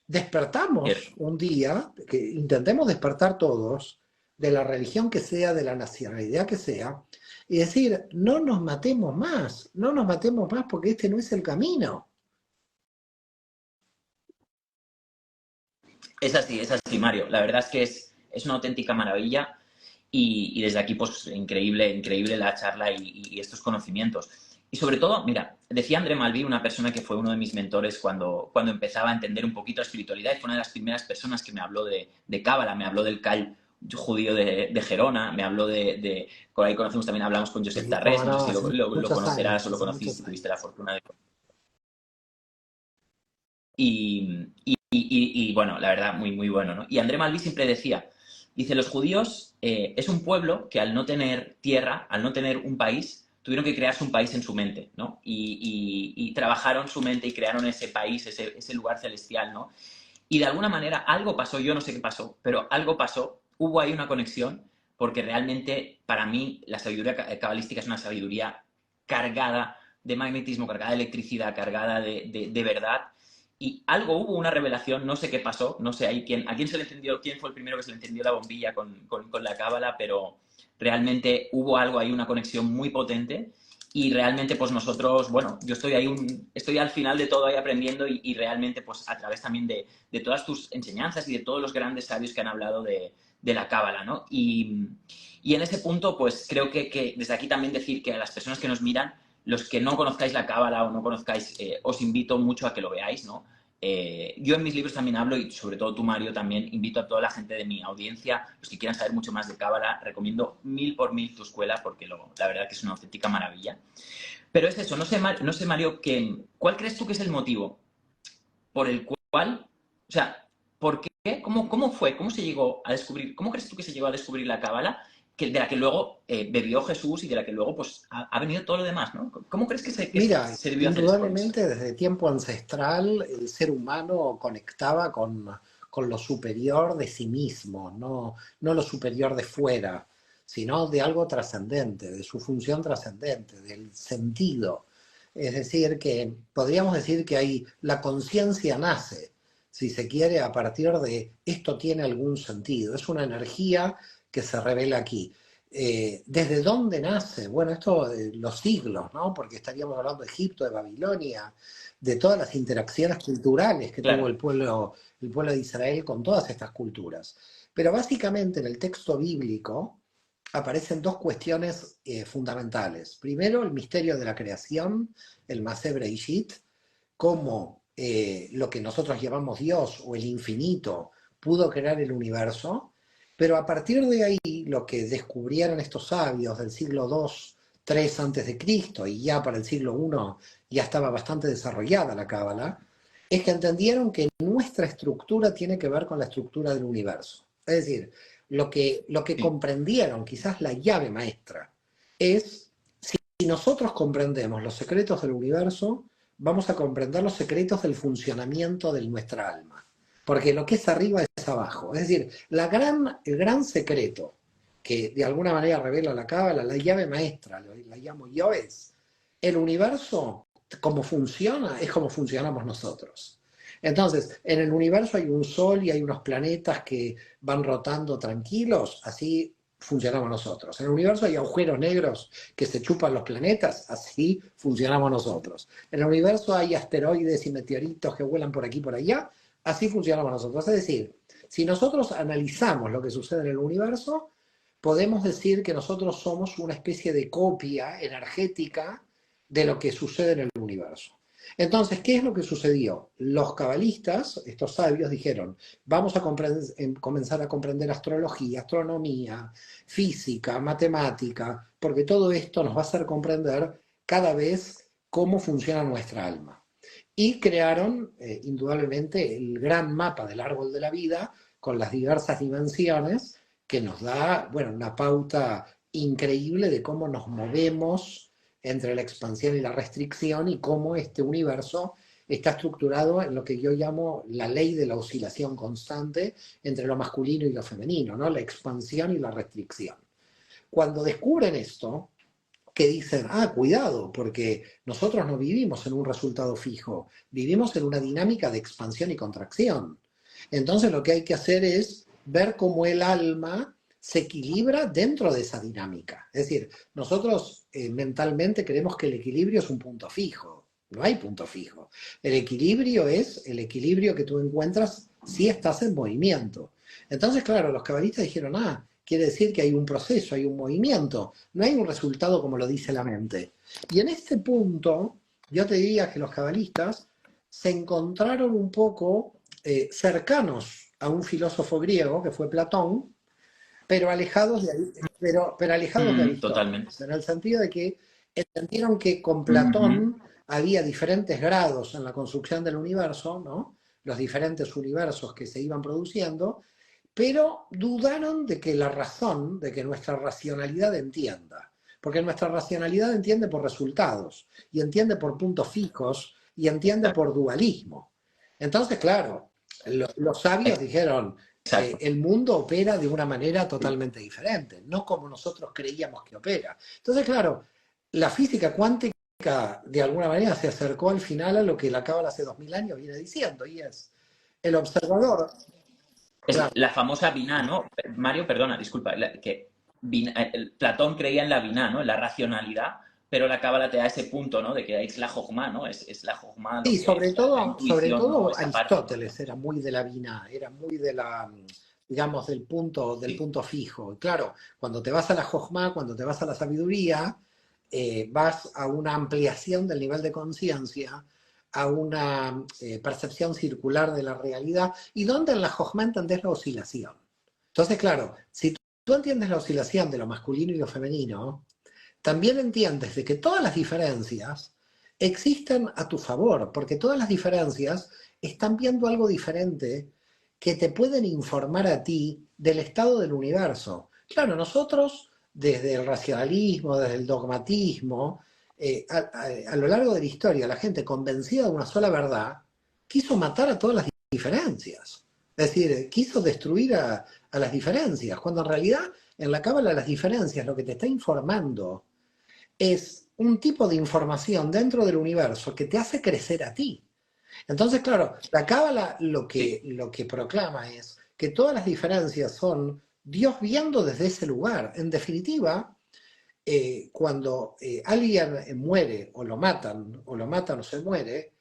despertamos Cierto. un día, que intentemos despertar todos, de la religión que sea, de la nacionalidad que sea, y decir, no nos matemos más, no nos matemos más porque este no es el camino. Es así, Mario. La verdad es que es una auténtica maravilla y desde aquí, pues, increíble, increíble la charla y estos conocimientos. Y sobre todo, mira, decía André Malví, una persona que fue uno de mis mentores cuando empezaba a entender un poquito la espiritualidad y fue una de las primeras personas que me habló de Cábala, me habló del Cal judío de Gerona, me habló por ahí conocemos también, hablamos con Josep Sí, cómo Tarrés, no sé no, si hace lo muchos conocerás años, o lo hace conociste, muchos si tuviste la años. fortuna de... Y bueno, la verdad, muy, muy bueno, ¿no? Y André Malví siempre decía, dice, los judíos es un pueblo que al no tener tierra, al no tener un país, tuvieron que crearse un país en su mente, ¿no? Y trabajaron su mente y crearon ese país, ese lugar celestial, ¿no? Y de alguna manera algo pasó, yo no sé qué pasó, pero algo pasó, hubo ahí una conexión, porque realmente para mí la sabiduría cabalística es una sabiduría cargada de magnetismo, cargada de electricidad, cargada de verdad. Y algo hubo, una revelación, no sé qué pasó, no sé ahí a quién se le encendió, quién fue el primero que se le encendió la bombilla con la cábala, pero realmente hubo algo ahí, una conexión muy potente y realmente pues nosotros, bueno, yo estoy al final de todo ahí aprendiendo y realmente pues a través también de todas tus enseñanzas y de todos los grandes sabios que han hablado de la cábala, ¿no? Y en ese punto pues creo que desde aquí también decir que a las personas que nos miran, los que no conozcáis la cábala o no conozcáis, os invito mucho a que lo veáis, ¿no? Yo en mis libros también hablo, y sobre todo tú, Mario, también invito a toda la gente de mi audiencia, los que quieran saber mucho más de Cábala, recomiendo 1000 por 1000 tu escuela, porque la verdad que es una auténtica maravilla. Pero es eso, no sé Mario, ¿cuál crees tú que es el motivo por el cual, o sea, ¿por qué? ¿Cómo fue? ¿Cómo se llegó a descubrir? ¿Cómo crees tú que se llegó a descubrir la Cábala? De la que luego bebió Jesús y de la que luego pues ha venido todo lo demás, ¿no? ¿Cómo crees Mira, se debió hacer esto? indudablemente desde tiempo ancestral el ser humano conectaba con lo superior de sí mismo, no lo superior de fuera, sino de algo trascendente, de su función trascendente, del sentido. Es decir, que podríamos decir que ahí la conciencia nace, si se quiere, a partir de esto tiene algún sentido, es una energía que se revela aquí. ¿Desde dónde nace? Bueno, esto de los siglos, ¿no? Porque estaríamos hablando de Egipto, de Babilonia, de todas las interacciones culturales que tuvo Claro, el pueblo de Israel con todas estas culturas. Pero básicamente en el texto bíblico aparecen dos cuestiones fundamentales. Primero, el misterio de la creación, el Masé Breishit, cómo lo que nosotros llamamos Dios o el infinito pudo crear el universo, pero a partir de ahí lo que descubrieron estos sabios del siglo II, III antes de Cristo y ya para el siglo I ya estaba bastante desarrollada la Cábala, es que entendieron que nuestra estructura tiene que ver con la estructura del universo. Es decir, lo que Sí, comprendieron, quizás la llave maestra, es si nosotros comprendemos los secretos del universo, vamos a comprender los secretos del funcionamiento de nuestra alma. Porque lo que es arriba es abajo. Es decir, el gran secreto que de alguna manera revela la Cábala, la llave maestra, la llamo yo, es el universo, como funciona, es como funcionamos nosotros. Entonces, en el universo hay un sol y hay unos planetas que van rotando tranquilos, así funcionamos nosotros. En el universo hay agujeros negros que se chupan los planetas, así funcionamos nosotros. En el universo hay asteroides y meteoritos que vuelan por aquí y por allá, así funcionamos nosotros. Es decir, si nosotros analizamos lo que sucede en el universo, podemos decir que nosotros somos una especie de copia energética de lo que sucede en el universo. Entonces, ¿qué es lo que sucedió? Los cabalistas, estos sabios, dijeron, vamos a comenzar a comprender astrología, astronomía, física, matemática, porque todo esto nos va a hacer comprender cada vez cómo funciona nuestra alma. Y crearon, indudablemente, el gran mapa del árbol de la vida con las diversas dimensiones que nos da, bueno, una pauta increíble de cómo nos movemos entre la expansión y la restricción y cómo este universo está estructurado en lo que yo llamo la ley de la oscilación constante entre lo masculino y lo femenino, ¿no? La expansión y la restricción. Cuando descubren esto, que dicen, ah, cuidado, porque nosotros no vivimos en un resultado fijo, vivimos en una dinámica de expansión y contracción. Entonces lo que hay que hacer es ver cómo el alma se equilibra dentro de esa dinámica. Es decir, nosotros mentalmente creemos que el equilibrio es un punto fijo. No hay punto fijo. El equilibrio es el equilibrio que tú encuentras si estás en movimiento. Entonces, claro, los cabalistas dijeron, ah, quiere decir que hay un proceso, hay un movimiento, no hay un resultado como lo dice la mente. Y en este punto, yo te diría que los cabalistas se encontraron un poco cercanos a un filósofo griego que fue Platón, pero alejados pero alejados de totalmente. Aristóteles, en el sentido de que entendieron que con Ujú. Platón había diferentes grados en la construcción del universo, ¿no? Los diferentes universos que se iban produciendo, pero dudaron de que la razón, de que nuestra racionalidad entienda. Porque nuestra racionalidad entiende por resultados, y entiende por puntos fijos, y entiende por dualismo. Entonces, claro, los sabios dijeron, Exacto. el mundo opera de una manera totalmente diferente, no como nosotros creíamos que opera. Entonces, claro, la física cuántica de alguna manera se acercó al final a lo que la Cábala hace 2000 años viene diciendo, y es el observador, Es claro, la famosa Binah, ¿no? Mario, perdona, disculpa, que Platón creía en la Binah, ¿no? En la racionalidad, pero la Cábala te da ese punto, ¿no? De que es la Jojma, ¿no? Es la Jojma lo sí, que es la sobre intuición, ¿no? todo Esa parte, ¿no? Aristóteles era muy de la biná, era muy de la, digamos, del Sí. punto fijo. Y claro, cuando te vas a la jojma, cuando te vas a la sabiduría, vas a una ampliación del nivel de conciencia, a una percepción circular de la realidad, y donde en la jojma entendés la oscilación. Entonces, claro, si tú entiendes la oscilación de lo masculino y lo femenino, también entiendes de que todas las diferencias existen a tu favor, porque todas las diferencias están viendo algo diferente que te pueden informar a ti del estado del universo. Claro, nosotros, desde el racionalismo, desde el dogmatismo, a lo largo de la historia, la gente convencida de una sola verdad quiso matar a todas las diferencias. Es decir, quiso destruir a las diferencias, cuando en realidad en la cábala las diferencias lo que te está informando es un tipo de información dentro del universo que te hace crecer a ti. Entonces, claro, la cábala Sí. lo que proclama es que todas las diferencias son Dios viendo desde ese lugar. En definitiva, cuando alguien muere o lo matan o se muere,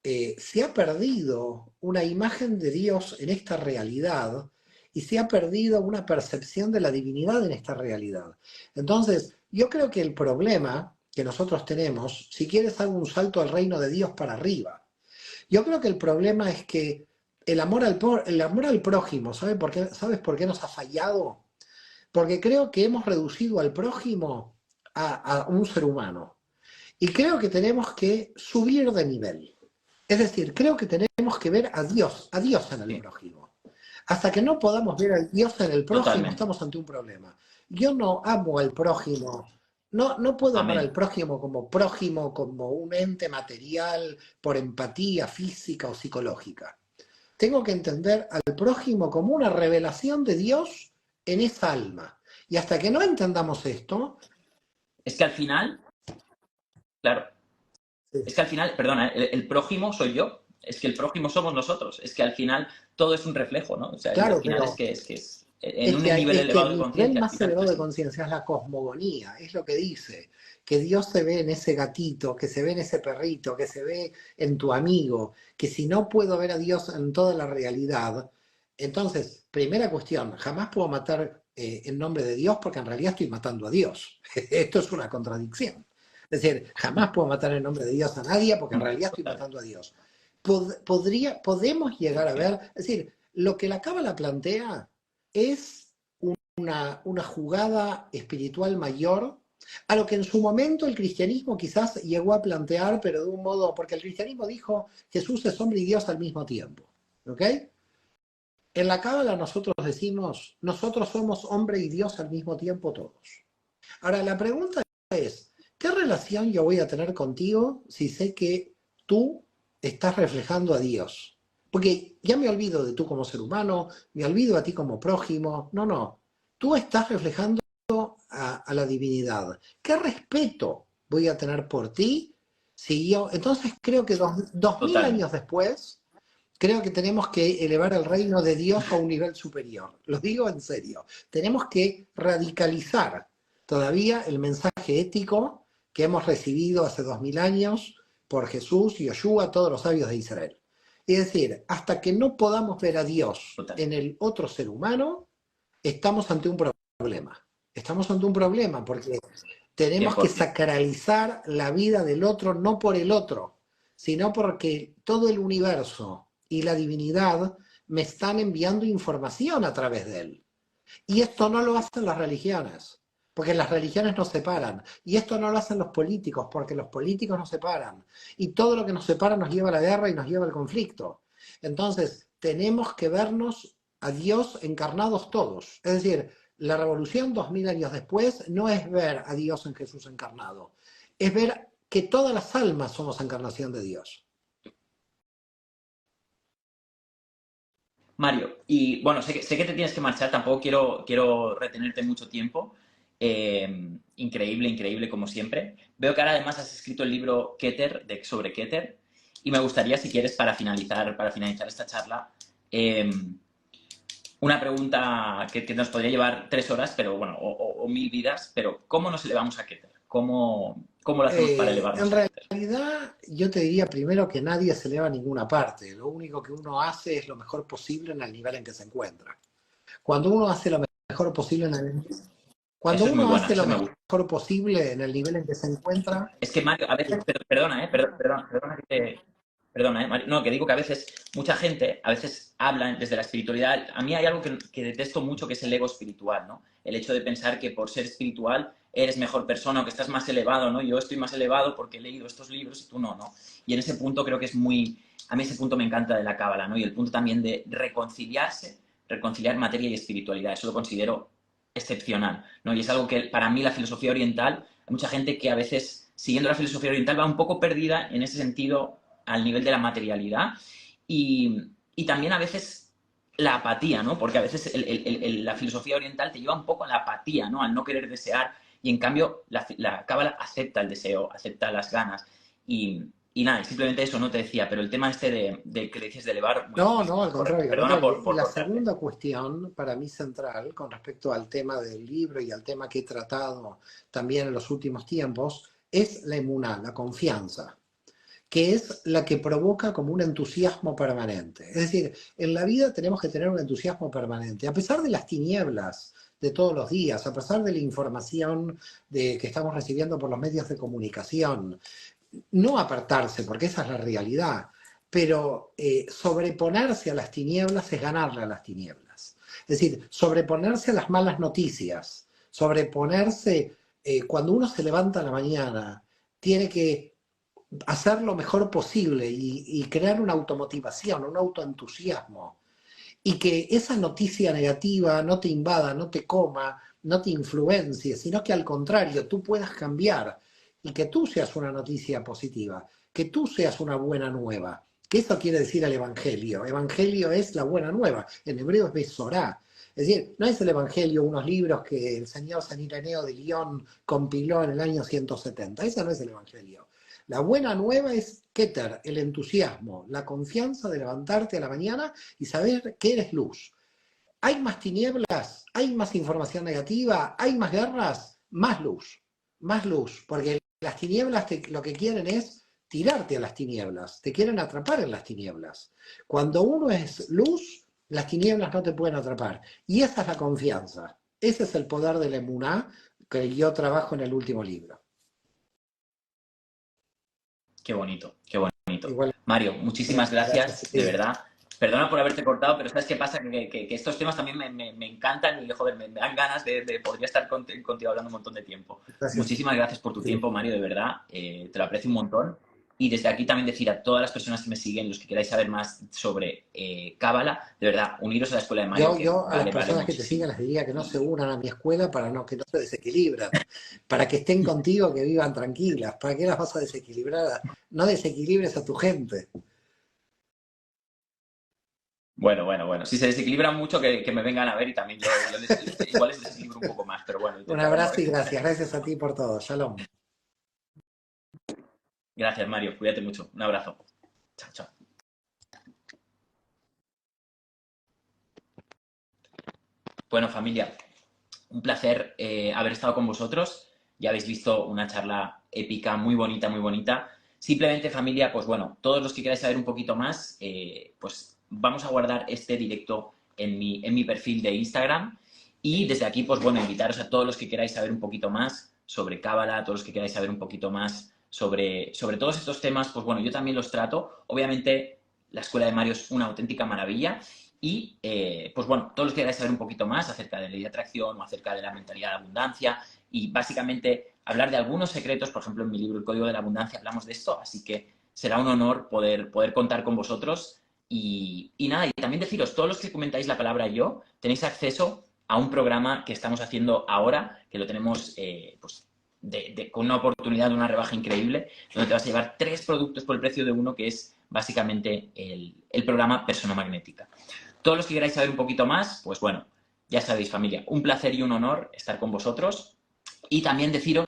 se ha perdido una imagen de Dios en esta realidad y se ha perdido una percepción de la divinidad en esta realidad. Entonces, yo creo que el problema que nosotros tenemos, si quieres hago un salto al reino de Dios para arriba, yo creo que el problema es que el amor al prójimo, ¿sabes por qué nos ha fallado? Porque creo que hemos reducido al prójimo a un ser humano. Y creo que tenemos que subir de nivel. Es decir, creo que tenemos que ver a Dios en el Sí, prójimo. Hasta que no podamos ver a Dios en el prójimo, totalmente. estamos ante un problema. Yo no amo al prójimo, no puedo amar al Amén. prójimo como un ente material por empatía física o psicológica. Tengo que entender al prójimo como una revelación de Dios en esa alma. Y hasta que no entendamos esto, Es que al final, claro, es que al final, perdona, el prójimo soy yo. Es que el prójimo somos nosotros. Es que al final todo es un reflejo, ¿no? O sea, y al claro, final pero es en un nivel es que elevado el de nivel conciencia, al más final es elevado de así. conciencia es la cosmogonía, es lo que dice, que Dios se ve en ese gatito, que se ve en ese perrito, que se ve en tu amigo, que si no puedo ver a Dios en toda la realidad, entonces, primera cuestión, jamás puedo matar en nombre de Dios porque en realidad estoy matando a Dios. Esto es una contradicción. Es decir, jamás puedo matar en nombre de Dios a nadie porque en realidad estoy Total. matando a Dios. Podemos llegar a ver, es decir, lo que la Cábala plantea es una jugada espiritual mayor a lo que en su momento el cristianismo quizás llegó a plantear, pero de un modo, porque el cristianismo dijo Jesús es hombre y Dios al mismo tiempo. ¿Ok? En la Cábala nosotros decimos, nosotros somos hombre y Dios al mismo tiempo todos. Ahora, la pregunta es, ¿qué relación yo voy a tener contigo si sé que tú estás reflejando a Dios? Porque ya me olvido de tú como ser humano, me olvido a ti como prójimo. No, no. Tú estás reflejando a la divinidad. ¿Qué respeto voy a tener por ti si yo... Entonces creo que 2000 años Totalmente. después, creo que tenemos que elevar el reino de Dios a un nivel superior. Lo digo en serio. Tenemos que radicalizar todavía el mensaje ético que hemos recibido hace 2000 años por Jesús y Yoshua, todos los sabios de Israel. Es decir, hasta que no podamos ver a Dios Total. en el otro ser humano, estamos ante un problema. Estamos ante un problema porque tenemos que 100%. sacralizar la vida del otro, no por el otro, sino porque todo el universo y la divinidad me están enviando información a través de él. Y esto no lo hacen las religiones, porque las religiones nos separan. Y esto no lo hacen los políticos, porque los políticos nos separan. Y todo lo que nos separa nos lleva a la guerra y nos lleva al conflicto. Entonces, tenemos que vernos a Dios encarnados todos. Es decir, la revolución 2000 años después no es ver a Dios en Jesús encarnado, es ver que todas las almas somos encarnación de Dios. Mario, y bueno, sé que te tienes que marchar, tampoco quiero retenerte mucho tiempo. Increíble, increíble como siempre. Veo que ahora además has escrito el libro Keter, sobre Keter, y me gustaría, si quieres, para finalizar esta charla, eh, una pregunta que nos podría llevar 3 horas, pero bueno, o 1000 vidas, pero ¿cómo nos elevamos a Keter? ¿Cómo lo hacemos para En elevarnos a Keter? realidad, yo te diría primero que nadie se eleva a ninguna parte. Lo único que uno hace es lo mejor posible en el nivel en que se encuentra. Cuando uno hace lo mejor posible en el, cuando Eso es muy uno buena, hace lo eso me gusta. mejor posible en el nivel en que se encuentra, Es que, Mario, a veces, perdona, perdona que perdona, Mario. No, que digo que a veces mucha gente, a veces habla desde la espiritualidad. A mí hay algo que detesto mucho, que es el ego espiritual, ¿no? El hecho de pensar que por ser espiritual eres mejor persona o que estás más elevado, ¿no? Yo estoy más elevado porque he leído estos libros y tú no, ¿no? Y en ese punto creo que es muy... A mí ese punto me encanta de la cábala, ¿no? Y el punto también de reconciliar materia y espiritualidad. Eso lo considero excepcional, ¿no? Y es algo que para mí la filosofía oriental, hay mucha gente que a veces, siguiendo la filosofía oriental, va un poco perdida en ese sentido al nivel de la materialidad y también a veces la apatía, ¿no? Porque a veces la filosofía oriental te lleva un poco a la apatía, ¿no? Al no querer desear y en cambio la cábala acepta el deseo, acepta las ganas y nada, simplemente eso no te decía, pero el tema este de que le dices de elevar, muy, no, muy, no, muy al correcto. contrario, al Perdona contrario. Y por la cortarte. segunda cuestión, para mí central, con respecto al tema del libro y al tema que he tratado también en los últimos tiempos, es la emuná, la confianza, que es la que provoca como un entusiasmo permanente. Es decir, en la vida tenemos que tener un entusiasmo permanente, a pesar de las tinieblas de todos los días, a pesar de la información que estamos recibiendo por los medios de comunicación, no apartarse, porque esa es la realidad, pero sobreponerse a las tinieblas es ganarle a las tinieblas. Es decir, sobreponerse a las malas noticias, sobreponerse, cuando uno se levanta a la mañana, tiene que hacer lo mejor posible y crear una automotivación, un autoentusiasmo. Y que esa noticia negativa no te invada, no te coma, no te influencie, sino que al contrario, tú puedas cambiar y que tú seas una noticia positiva, que tú seas una buena nueva. Que eso quiere decir el Evangelio. Evangelio es la buena nueva. En hebreo es Besorá. Es decir, no es el Evangelio unos libros que el señor San Ireneo de Lyon compiló en el año 170. Ese no es el Evangelio. La buena nueva es Keter, el entusiasmo, la confianza de levantarte a la mañana y saber que eres luz. ¿Hay más tinieblas? ¿Hay más información negativa? ¿Hay más guerras? Más luz, porque las tinieblas lo que quieren es tirarte a las tinieblas, te quieren atrapar en las tinieblas. Cuando uno es luz, las tinieblas no te pueden atrapar. Y esa es la confianza. Ese es el poder de la emuná que yo trabajo en el último libro. Qué bonito, qué bonito. Igual, Mario, muchísimas gracias, gracias. de verdad. Perdona por haberte cortado, pero ¿sabes qué pasa? Que estos temas también me encantan y, joder, me dan ganas podría estar contigo hablando un montón de tiempo. Gracias. Muchísimas gracias por tu tiempo, Mario, de verdad. Te lo aprecio un montón. Y desde aquí también decir a todas las personas que me siguen, los que queráis saber más sobre Cábala, de verdad, uniros a la escuela de Mario. Yo a las vale personas que te muchísimo. siguen les diría que no se unan a mi escuela para que no se desequilibren, para que estén contigo, que vivan tranquilas. ¿Para qué las vas a desequilibrar? No desequilibres a tu gente. Bueno. Si se desequilibran mucho, que me vengan a ver y también yo igual les desequilibro un poco más, pero bueno, Un intentaré no. abrazo y gracias. Gracias a ti por todo. Shalom. Gracias, Mario. Cuídate mucho. Un abrazo. Chao, chao. Bueno, familia, un placer haber estado con vosotros. Ya habéis visto una charla épica, muy bonita, muy bonita. Simplemente, familia, pues bueno, todos los que queráis saber un poquito más, pues vamos a guardar este directo en mi perfil de Instagram. Y desde aquí, pues bueno, invitaros a todos los que queráis saber un poquito más sobre Cábala, a todos los que queráis saber un poquito más sobre todos estos temas, pues bueno, yo también los trato. Obviamente, la Escuela de Mario es una auténtica maravilla. Y, pues bueno, todos los que queráis saber un poquito más acerca de la ley de atracción o acerca de la mentalidad de abundancia y básicamente hablar de algunos secretos, por ejemplo, en mi libro El Código de la Abundancia hablamos de esto, así que será un honor poder contar con vosotros. Y nada, y también deciros, todos los que comentáis la palabra yo, tenéis acceso a un programa que estamos haciendo ahora, que lo tenemos pues, con una oportunidad de una rebaja increíble, donde te vas a llevar 3 productos por el precio de uno, que es básicamente el programa Persona Magnética. Todos los que queráis saber un poquito más, pues bueno, ya sabéis, familia, un placer y un honor estar con vosotros. Y también deciros,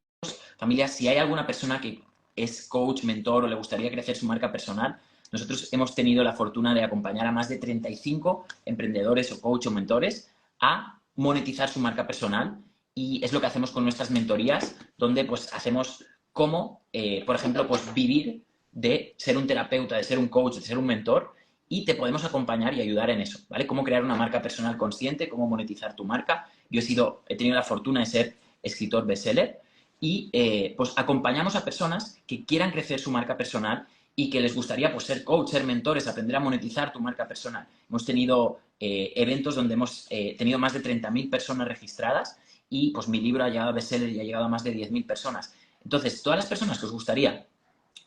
familia, si hay alguna persona que es coach, mentor o le gustaría crecer su marca personal, nosotros hemos tenido la fortuna de acompañar a más de 35 emprendedores o coach o mentores a monetizar su marca personal, y es lo que hacemos con nuestras mentorías, donde pues hacemos cómo, por ejemplo, pues vivir de ser un terapeuta, de ser un coach, de ser un mentor, y te podemos acompañar y ayudar en eso, ¿vale? Cómo crear una marca personal consciente, cómo monetizar tu marca. Yo he tenido la fortuna de ser escritor bestseller y pues acompañamos a personas que quieran crecer su marca personal y que les gustaría pues ser coach, ser mentores, aprender a monetizar tu marca personal. Hemos tenido eventos donde hemos tenido más de 30.000 personas registradas y pues mi libro ha llegado a bestseller y ha llegado a más de 10.000 personas. Entonces, todas las personas que os gustaría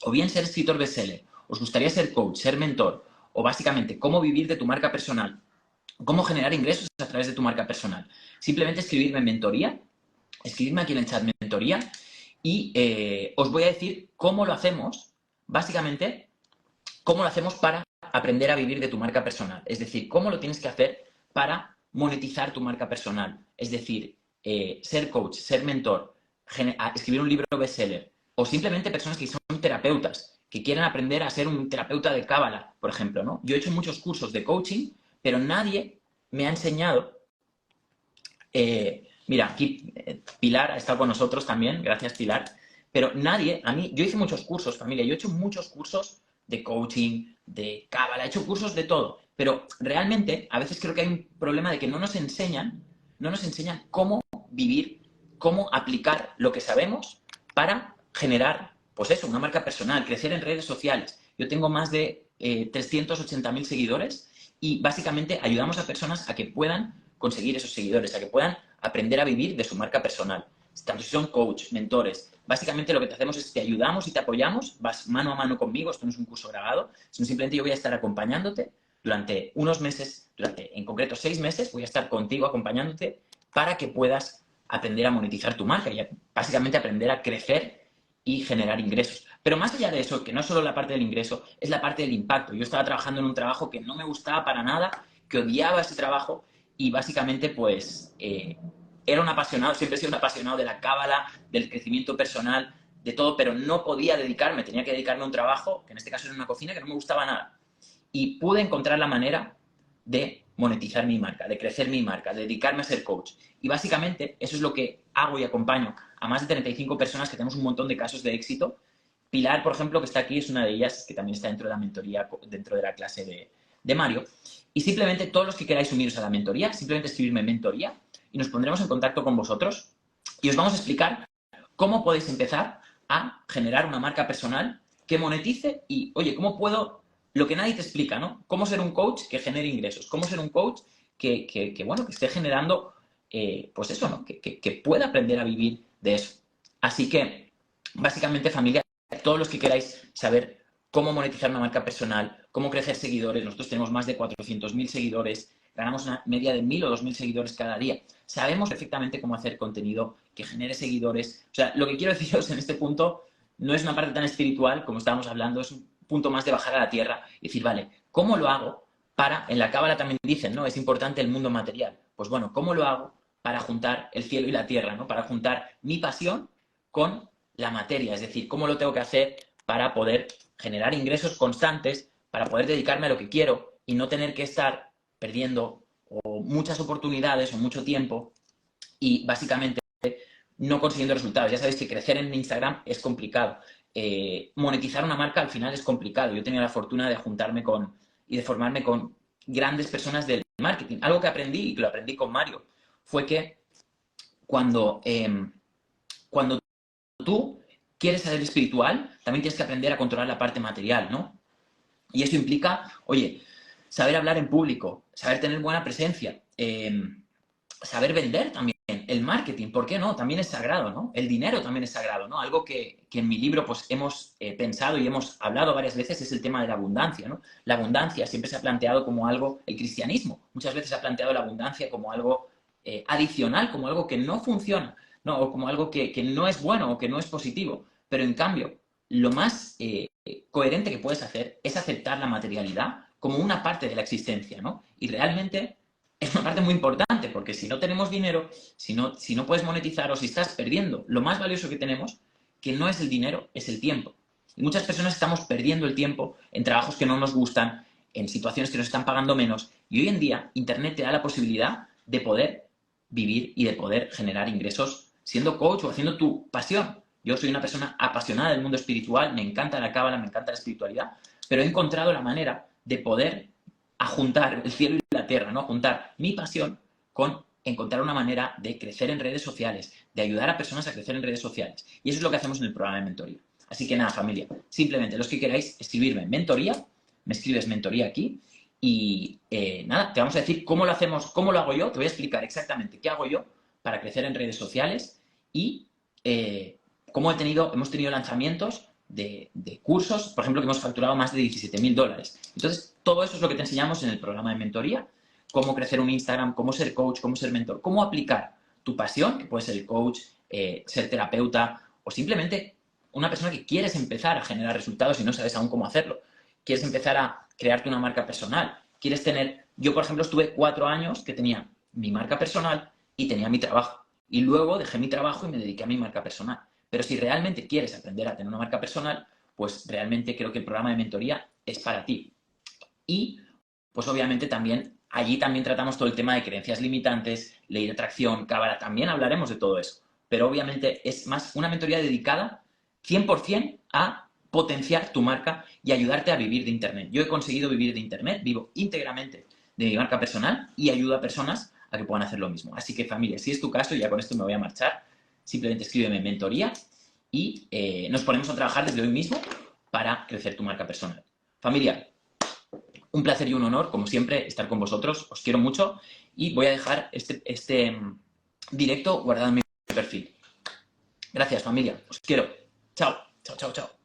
o bien ser escritor bestseller, os gustaría ser coach, ser mentor, o básicamente cómo vivir de tu marca personal, cómo generar ingresos a través de tu marca personal, simplemente escribirme en mentoría, escribirme aquí en el chat mentoría y os voy a decir cómo lo hacemos, básicamente, cómo lo hacemos para aprender a vivir de tu marca personal. Es decir, cómo lo tienes que hacer para monetizar tu marca personal. Es decir, ser coach, ser mentor, escribir un libro bestseller o simplemente personas que son terapeutas, que quieren aprender a ser un terapeuta de Cábala, por ejemplo, ¿no? Yo he hecho muchos cursos de coaching, pero nadie me ha enseñado. Mira, aquí Pilar ha estado con nosotros también, gracias Pilar, pero nadie, yo hice muchos cursos, familia, yo he hecho muchos cursos de coaching, de Cábala, he hecho cursos de todo, pero realmente a veces creo que hay un problema de que no nos enseñan cómo vivir, cómo aplicar lo que sabemos para generar, pues eso, una marca personal, crecer en redes sociales. Yo tengo más de 380.000 seguidores y básicamente ayudamos a personas a que puedan conseguir esos seguidores, a que puedan aprender a vivir de su marca personal. tanto si son coach, mentores. Básicamente lo que te hacemos es te ayudamos y te apoyamos, vas mano a mano conmigo, esto no es un curso grabado, sino simplemente yo voy a estar acompañándote durante unos meses, en concreto 6 meses, voy a estar contigo acompañándote para que puedas aprender a monetizar tu marca y básicamente aprender a crecer y generar ingresos. Pero más allá de eso, que no es solo la parte del ingreso, es la parte del impacto. Yo estaba trabajando en un trabajo que no me gustaba para nada, que odiaba ese trabajo y básicamente pues era un apasionado, siempre he sido un apasionado de la cábala, del crecimiento personal, de todo, pero no podía dedicarme, tenía que dedicarme a un trabajo, que en este caso era una cocina, que no me gustaba nada. Y pude encontrar la manera de monetizar mi marca, de crecer mi marca, de dedicarme a ser coach. Y básicamente eso es lo que hago y acompaño a más de 35 personas que tenemos un montón de casos de éxito. Pilar, por ejemplo, que está aquí, es una de ellas, que también está dentro de la mentoría, dentro de la clase de Mario. Y simplemente todos los que queráis uniros a la mentoría, simplemente escribirme mentoría y nos pondremos en contacto con vosotros y os vamos a explicar cómo podéis empezar a generar una marca personal que monetice y, oye, ¿cómo puedo...? Lo que nadie te explica, ¿no? Cómo ser un coach que genere ingresos, cómo ser un coach bueno, que esté generando, pues eso, ¿no? Que pueda aprender a vivir de eso. Así que, básicamente, familia, todos los que queráis saber cómo monetizar una marca personal, cómo crecer seguidores, nosotros tenemos más de 400.000 seguidores, ganamos una media de 1.000 o 2.000 seguidores cada día. Sabemos perfectamente cómo hacer contenido que genere seguidores. O sea, lo que quiero deciros en este punto no es una parte tan espiritual como estábamos hablando, es un punto más de bajar a la tierra y decir, vale, ¿cómo lo hago para, en la cábala también dicen, ¿no? Es importante el mundo material. Pues bueno, ¿cómo lo hago para juntar el cielo y la tierra, ¿no? Para juntar mi pasión con la materia, es decir, ¿cómo lo tengo que hacer para poder generar ingresos constantes, para poder dedicarme a lo que quiero y no tener que estar perdiendo o muchas oportunidades o mucho tiempo y básicamente no consiguiendo resultados? Ya sabéis que crecer en Instagram es complicado. Monetizar una marca al final es complicado. Yo he tenido la fortuna de juntarme y de formarme con grandes personas del marketing. Algo que aprendí, y que lo aprendí con Mario, fue que cuando tú quieres ser espiritual, también tienes que aprender a controlar la parte material, ¿no? Y eso implica, oye, saber hablar en público, saber tener buena presencia, saber vender también, el marketing, ¿por qué no? También es sagrado, ¿no? El dinero también es sagrado, ¿no? Algo que en mi libro pues hemos pensado y hemos hablado varias veces es el tema de la abundancia, ¿no? La abundancia siempre se ha planteado como algo, el cristianismo muchas veces ha planteado la abundancia como algo adicional, como algo que no funciona, ¿no? O como algo que no es bueno o que no es positivo, pero en cambio, lo más coherente que puedes hacer es aceptar la materialidad como una parte de la existencia, ¿no? Y realmente es una parte muy importante, porque si no tenemos dinero, si no puedes monetizar o si estás perdiendo lo más valioso que tenemos, que no es el dinero, es el tiempo. Y muchas personas estamos perdiendo el tiempo en trabajos que no nos gustan, en situaciones que nos están pagando menos. Y hoy en día, Internet te da la posibilidad de poder vivir y de poder generar ingresos siendo coach o haciendo tu pasión. Yo soy una persona apasionada del mundo espiritual, me encanta la cábala, me encanta la espiritualidad, pero he encontrado la manera de poder juntar el cielo y la tierra, ¿no? Juntar mi pasión con encontrar una manera de crecer en redes sociales, de ayudar a personas a crecer en redes sociales. Y eso es lo que hacemos en el programa de mentoría. Así que nada, familia, simplemente los que queráis escribirme en mentoría, me escribes mentoría aquí y nada, te vamos a decir cómo lo hacemos, cómo lo hago yo, te voy a explicar exactamente qué hago yo para crecer en redes sociales y cómo hemos tenido lanzamientos de cursos, por ejemplo, que hemos facturado más de $17.000. Entonces, todo eso es lo que te enseñamos en el programa de mentoría. Cómo crecer un Instagram, cómo ser coach, cómo ser mentor, cómo aplicar tu pasión, que puede ser el coach, ser terapeuta o simplemente una persona que quieres empezar a generar resultados y no sabes aún cómo hacerlo. Quieres empezar a crearte una marca personal. Quieres tener... Yo, por ejemplo, estuve 4 años que tenía mi marca personal y tenía mi trabajo. Y luego dejé mi trabajo y me dediqué a mi marca personal. Pero si realmente quieres aprender a tener una marca personal, pues realmente creo que el programa de mentoría es para ti. Y, pues obviamente también, allí también tratamos todo el tema de creencias limitantes, ley de atracción, cábala, también hablaremos de todo eso. Pero obviamente es más una mentoría dedicada 100% a potenciar tu marca y ayudarte a vivir de Internet. Yo he conseguido vivir de Internet, vivo íntegramente de mi marca personal y ayudo a personas a que puedan hacer lo mismo. Así que, familia, si es tu caso, ya con esto me voy a marchar, simplemente escríbeme mentoría y nos ponemos a trabajar desde hoy mismo para crecer tu marca personal. Familia, un placer y un honor, como siempre, estar con vosotros. Os quiero mucho y voy a dejar este directo guardado en mi perfil. Gracias, familia. Os quiero. Chao, chao, chao, chao.